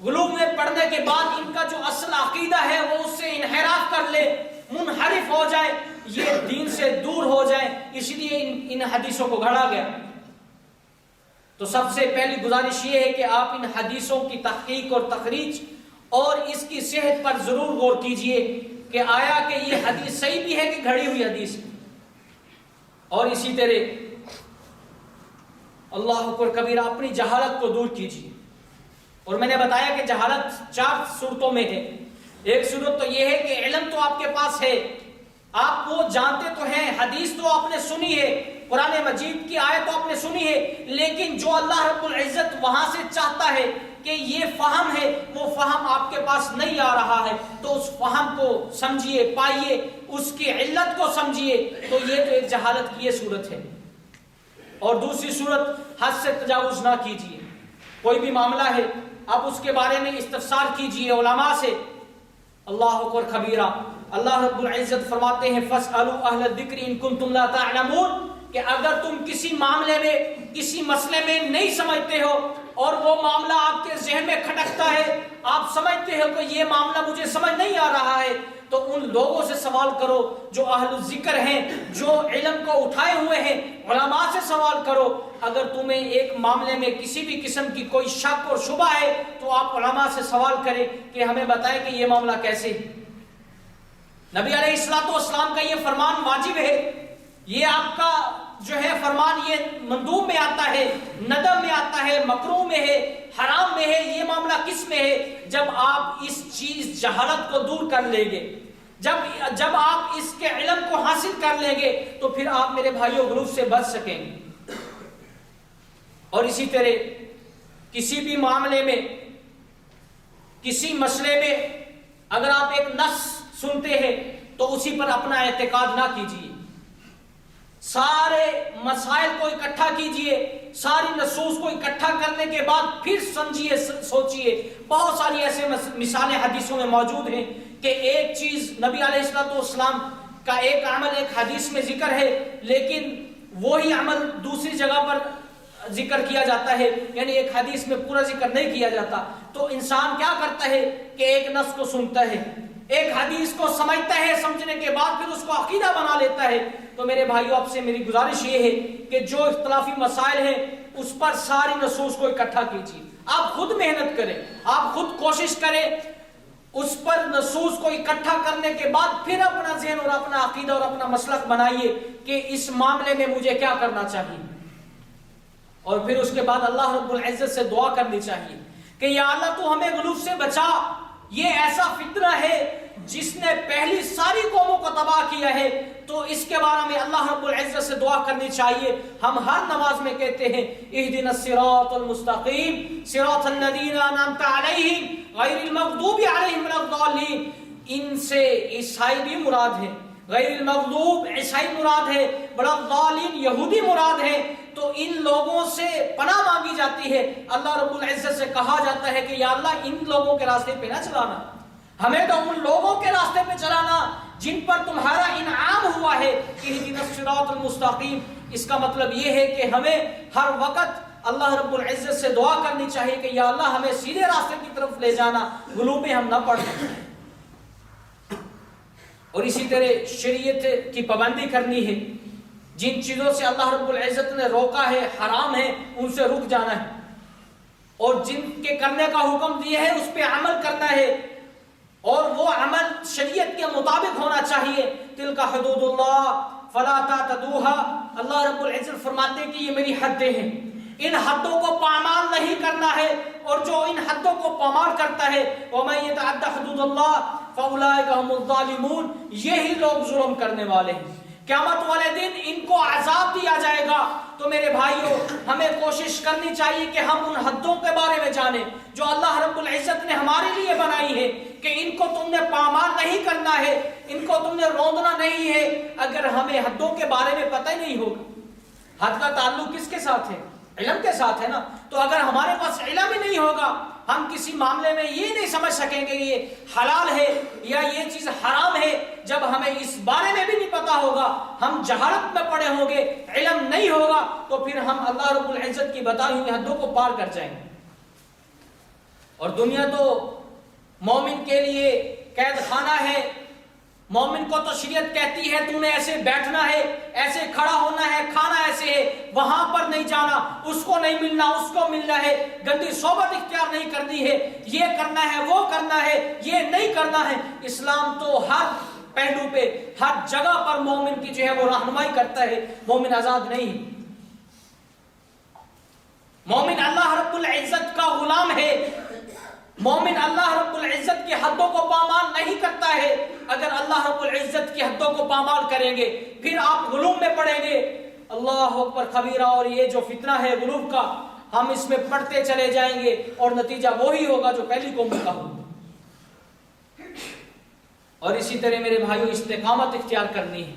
غلو میں پڑنے کے بعد ان کا جو اصل عقیدہ ہے وہ اس سے انحراف کر لے، منحرف ہو جائے، یہ دین سے دور ہو جائے. اس لیے ان حدیثوں کو گھڑا گیا. تو سب سے پہلی گزارش یہ ہے کہ آپ ان حدیثوں کی تحقیق اور تخریج اور اس کی صحت پر ضرور غور کیجئے کہ آیا کہ یہ حدیث صحیح بھی ہے کہ گھڑی ہوئی حدیث. اور اسی طرح اللہ اکبر کبیرہ، اپنی جہالت کو دور کیجئے. اور میں نے بتایا کہ جہالت 4 صورتوں میں ہے. ایک صورت تو یہ ہے کہ علم تو آپ کے پاس ہے، آپ وہ جانتے تو ہیں، حدیث تو آپ نے سنی ہے، قرآن مجید کی آیت تو آپ نے سنی ہے، لیکن جو اللہ رب العزت وہاں سے چاہتا ہے کہ یہ فہم ہے، وہ فہم آپ کے پاس نہیں آ رہا ہے. تو اس فہم کو سمجھیے، پائیے، اس کی علت کو سمجھیے. تو یہ تو ایک جہالت کی یہ صورت ہے. اور دوسری صورت، حد سے تجاوز نہ کیجیے. کوئی بھی معاملہ ہے آپ اس کے بارے میں استفسار کیجیے علماء سے. اللہ اکبر کبیرہ. اللہ رب العزت فرماتے ہیں فَاسْأَلُوا أَهْلَ الذِّكْرِ إِن كُنتُمْ لَا تَعْلَمُونَ، کہ اگر تم کسی معاملے میں، کسی مسئلے میں نہیں سمجھتے ہو اور وہ معاملہ آپ کے ذہن میں کھٹکتا ہے، آپ سمجھتے ہیں کہ یہ معاملہ مجھے سمجھ نہیں آ رہا ہے، تو ان لوگوں سے سوال کرو جو اہل الذکر ہیں، جو علم کو اٹھائے ہوئے ہیں، علماء سے سوال کرو۔ اگر تمہیں ایک معاملے میں کسی بھی قسم کی کوئی شک اور شبہ ہے تو آپ علماء سے سوال کریں کہ ہمیں بتائیں کہ یہ معاملہ کیسے۔ نبی علیہ الصلوۃ والسلام کا یہ فرمان واجب ہے، یہ آپ کا جو ہے فرمان یہ مندوب میں آتا ہے، ندم میں آتا ہے، مکروہ میں ہے، حرام میں ہے۔ یہ معاملہ کس میں ہے؟ جب آپ اس چیز جہالت کو دور کر لیں گے، جب آپ اس کے علم کو حاصل کر لیں گے تو پھر آپ میرے بھائیوں غلو سے بچ سکیں گے۔ اور اسی طرح کسی بھی معاملے میں، کسی مسئلے میں اگر آپ ایک نص سنتے ہیں تو اسی پر اپنا اعتقاد نہ کیجیے، سارے مسائل کو اکٹھا کیجئے، ساری نصوص کو اکٹھا کرنے کے بعد پھر سمجھیے، سوچیے۔ بہت ساری ایسے مثالیں حدیثوں میں موجود ہیں کہ ایک چیز نبی علیہ الصلوۃ والسلام کا ایک عمل ایک حدیث میں ذکر ہے، لیکن وہی عمل دوسری جگہ پر ذکر کیا جاتا ہے، یعنی ایک حدیث میں پورا ذکر نہیں کیا جاتا۔ تو انسان کیا کرتا ہے کہ ایک نص کو سنتا ہے، ایک حدیث کو سمجھتا ہے، سمجھنے کے بعد پھر اس کو عقیدہ بنا لیتا ہے۔ تو میرے بھائیوں آپ سے میری گزارش یہ ہے کہ جو اختلافی مسائل ہیں اس پر ساری نصوص کو اکٹھا کیجیے، آپ خود محنت کریں، آپ خود کوشش کریں، اس پر نصوص کو اکٹھا کرنے کے بعد پھر اپنا ذہن اور اپنا عقیدہ اور اپنا مسلک بنائیے کہ اس معاملے میں مجھے کیا کرنا چاہیے۔ اور پھر اس کے بعد اللہ رب العزت سے دعا کرنی چاہیے کہ یا اللہ تو ہمیں غلو سے بچا، یہ ایسا فتنہ ہے جس نے پہلی ساری قوموں کو تباہ کیا ہے۔ تو اس کے بارے میں اللہ رب العزت سے دعا کرنی چاہیے۔ ہم ہر نماز میں کہتے ہیں اہدنا الصراط المستقیم صراط الذین انعمت علیہم غیر المغضوب علیہم ولا الضالین۔ ان سے عیسائی بھی مراد ہے، غیر المغضوب عیسائی مراد ہے، ولا الضالین یہودی مراد ہے۔ تو ان لوگوں سے پناہ مانگی جاتی ہے، اللہ رب العزت سے کہا جاتا ہے کہ یا اللہ ان لوگوں کے راستے پہ نہ چلانا، ہمیں تو ان لوگوں کے راستے پہ چلانا جن پر تمہارا انعام ہوا ہے۔ اہدنا الصراط المستقیم، اس کا مطلب یہ ہے کہ ہمیں ہر وقت اللہ رب العزت سے دعا کرنی چاہیے کہ یا اللہ ہمیں سیدھے راستے کی طرف لے جانا، غلو میں ہم نہ پڑ جائیں۔ اور اسی طرح شریعت کی پابندی کرنی ہے، جن چیزوں سے اللہ رب العزت نے روکا ہے، حرام ہے، ان سے رک جانا ہے، اور جن کے کرنے کا حکم دیا ہے اس پہ عمل کرنا ہے، اور وہ عمل شریعت کے مطابق ہونا چاہیے۔ تلک حدود اللہ فلا تعتدوها، اللہ رب العزت فرماتے ہیں کہ یہ میری حدیں ہیں، ان حدوں کو پامال نہیں کرنا ہے، اور جو ان حدوں کو پامال کرتا ہے وَمَن يَتَعَدَّ حُدُودَ اللَّهِ فَأُولَٰئِكَ هُمُ الظَّالِمُونَ، یہی لوگ ظلم کرنے والے ہیں۔ قیامت والے دن ان کو عذاب دیا جائے گا۔ تو میرے بھائیوں ہمیں کوشش کرنی چاہیے کہ ہم ان حدوں کے بارے میں جانیں جو اللہ رب العزت نے ہمارے لیے بنائی ہے، کہ ان کو تم نے پامال نہیں کرنا ہے، ان کو تم نے روندنا نہیں ہے۔ اگر ہمیں حدوں کے بارے میں پتہ ہی نہیں ہوگا، حد کا تعلق کس کے ساتھ ہے؟ علم کے ساتھ ہے نا۔ تو اگر ہمارے پاس علم ہی نہیں ہوگا، ہم کسی معاملے میں یہ نہیں سمجھ سکیں گے یہ حلال ہے یا یہ چیز حرام ہے۔ جب ہمیں اس بارے میں بھی نہیں پتا ہوگا، ہم جہالت میں پڑے ہوں گے، علم نہیں ہوگا، تو پھر ہم اللہ رب العزت کی بتائی ہوئی حدوں کو پار کر جائیں گے۔ اور دنیا تو مومن کے لیے قید خانہ ہے۔ مومن کو تو شریعت کہتی ہے تو نے ایسے بیٹھنا ہے، ایسے کھڑا ہونا ہے، کھانا ایسے ہے، وہاں پر نہیں جانا، اس کو نہیں ملنا، اس کو ملنا ہے، گندی صحبت اختیار نہیں کرنی ہے، یہ کرنا ہے، وہ کرنا ہے، یہ نہیں کرنا ہے۔ اسلام تو ہر پہلو پہ، ہر جگہ پر مومن کی جو ہے وہ رہنمائی کرتا ہے۔ مومن آزاد نہیں، مومن اللہ رب العزت کا غلام ہے۔ مومن اللہ رب العزت کی حدوں کو پامال نہیں کرتا ہے۔ اگر اللہ رب العزت کی حدوں کو پامال کریں گے پھر آپ غلو میں پڑیں گے۔ اللہ اکبر کبیرہ۔ اور یہ جو فتنہ ہے غلو کا، ہم اس میں پڑھتے چلے جائیں گے اور نتیجہ وہی ہوگا جو پہلی قوم کا ہوگا۔ اور اسی طرح میرے بھائیوں استقامت اختیار کرنی ہے،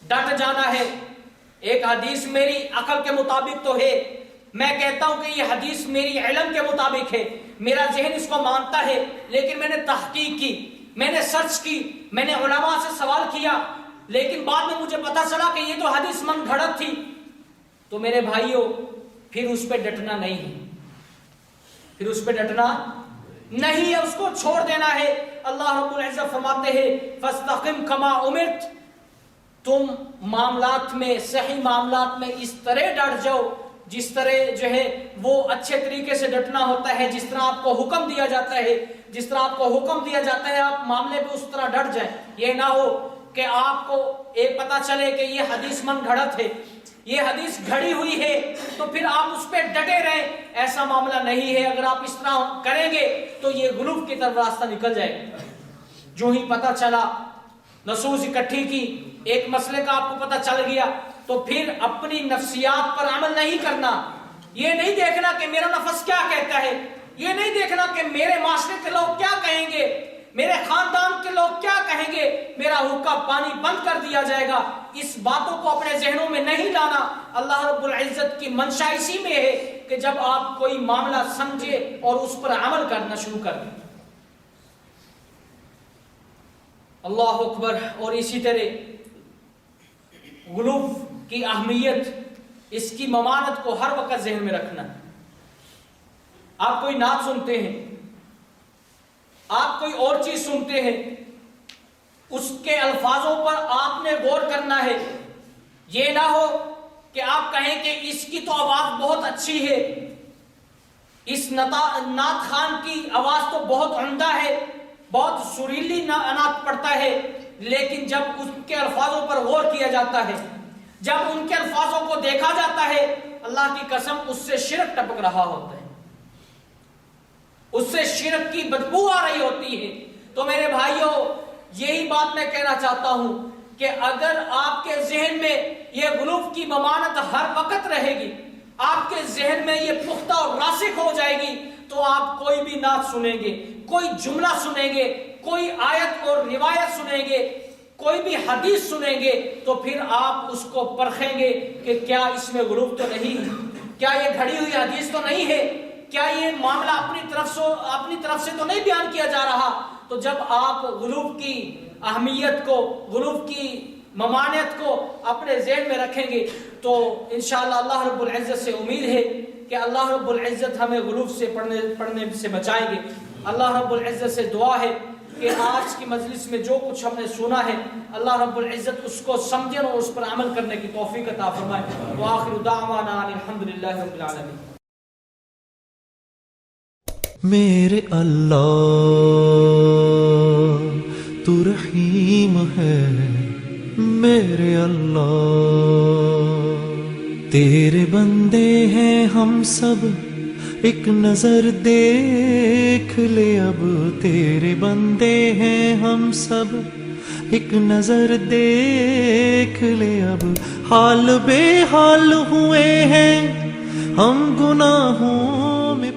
ڈٹ جانا ہے۔ ایک حدیث میری عقل کے مطابق تو ہے، میں کہتا ہوں کہ یہ حدیث میری علم کے مطابق ہے، میرا ذہن اس کو مانتا ہے، لیکن میں نے تحقیق کی، میں نے سرچ کی، میں نے علماء سے سوال کیا، لیکن بعد میں مجھے پتا چلا کہ یہ تو حدیث من گھڑت تھی۔ تو میرے بھائیوں پھر اس پہ ڈٹنا نہیں ہے، پھر اس پہ ڈٹنا نہیں ہے، اس کو چھوڑ دینا ہے۔ اللہ رب العزت فرماتے ہیں فاستقم کما امرت، تم معاملات میں، صحیح معاملات میں اس طرح ڈٹ جاؤ جس طرح جو ہے وہ اچھے طریقے سے ڈٹنا ہوتا ہے، جس طرح آپ کو حکم دیا جاتا ہے، جس طرح آپ کو حکم دیا جاتا ہے آپ معاملے پہ اس طرح ڈٹ جائیں۔ یہ نہ ہو کہ آپ کو ایک پتہ چلے کہ یہ حدیث من گھڑت ہے، یہ حدیث گھڑی ہوئی ہے، تو پھر آپ اس پہ ڈٹے رہیں، ایسا معاملہ نہیں ہے۔ اگر آپ اس طرح کریں گے تو یہ غلو کی طرف راستہ نکل جائے گا۔ جو ہی پتہ چلا، نصوص اکٹھی کی، ایک مسئلے کا آپ کو پتہ چل گیا، تو پھر اپنی نفسیات پر عمل نہیں کرنا۔ یہ نہیں دیکھنا کہ میرا نفس کیا کہتا ہے، یہ نہیں دیکھنا کہ میرے معاشرے کے لوگ کیا کہیں گے، میرے خاندان کے لوگ کیا کہیں گے، میرا حقہ پانی بند کر دیا جائے گا۔ اس باتوں کو اپنے ذہنوں میں نہیں لانا۔ اللہ رب العزت کی منشا اسی میں ہے کہ جب آپ کوئی معاملہ سمجھے اور اس پر عمل کرنا شروع کر دیں۔ اللہ اکبر۔ اور اسی طرح غلو کی اہمیت، اس کی ممانت کو ہر وقت ذہن میں رکھنا۔ آپ کوئی نعت سنتے ہیں، آپ کوئی اور چیز سنتے ہیں، اس کے الفاظوں پر آپ نے غور کرنا ہے۔ یہ نہ ہو کہ آپ کہیں کہ اس کی تو آواز بہت اچھی ہے، اس نعت خان کی آواز تو بہت عمدہ ہے، بہت سریلی نعت پڑھتا ہے، لیکن جب ان کے الفاظوں پر غور کیا جاتا ہے، جب ان کے الفاظوں کو دیکھا جاتا ہے، اللہ کی قسم اس سے شرک ٹپک رہا ہوتا ہے، اس سے شرک کی بدبو آ رہی ہوتی ہے۔ تو میرے بھائیوں، یہی بات میں کہنا چاہتا ہوں کہ اگر آپ کے ذہن میں یہ غلو کی ممانت ہر وقت رہے گی، آپ کے ذہن میں یہ پختہ اور راسخ ہو جائے گی، تو آپ کوئی بھی نعت سنیں گے، کوئی جملہ سنیں گے، کوئی آیت اور روایت سنیں گے، کوئی بھی حدیث سنیں گے، تو پھر آپ اس کو پرکھیں گے کہ کیا اس میں غلو تو نہیں ہے، کیا یہ گھڑی ہوئی حدیث تو نہیں ہے، کیا یہ معاملہ اپنی طرف سے تو نہیں بیان کیا جا رہا۔ تو جب آپ غلو کی اہمیت کو، غلو کی ممانعت کو اپنے ذہن میں رکھیں گے تو انشاءاللہ اللہ رب العزت سے امید ہے کہ اللہ رب العزت ہمیں غلو سے پڑھنے سے بچائیں گے۔ اللہ رب العزت سے دعا ہے کہ آج کی مجلس میں جو کچھ ہم نے سنا ہے، اللہ رب العزت اس کو سمجھنے اور اس پر عمل کرنے کی توفیق عطا فرمائے۔ وآخر دعوانا ان الحمدللہ رب العالمین۔ میرے اللہ تو رحیم ہے، میرے اللہ تیرے بندے ہیں ہم سب، ایک نظر دیکھ لے اب، تیرے بندے ہیں ہم سب، ایک نظر دیکھ لے اب، حال بے حال ہوئے ہیں ہم گناہوں میں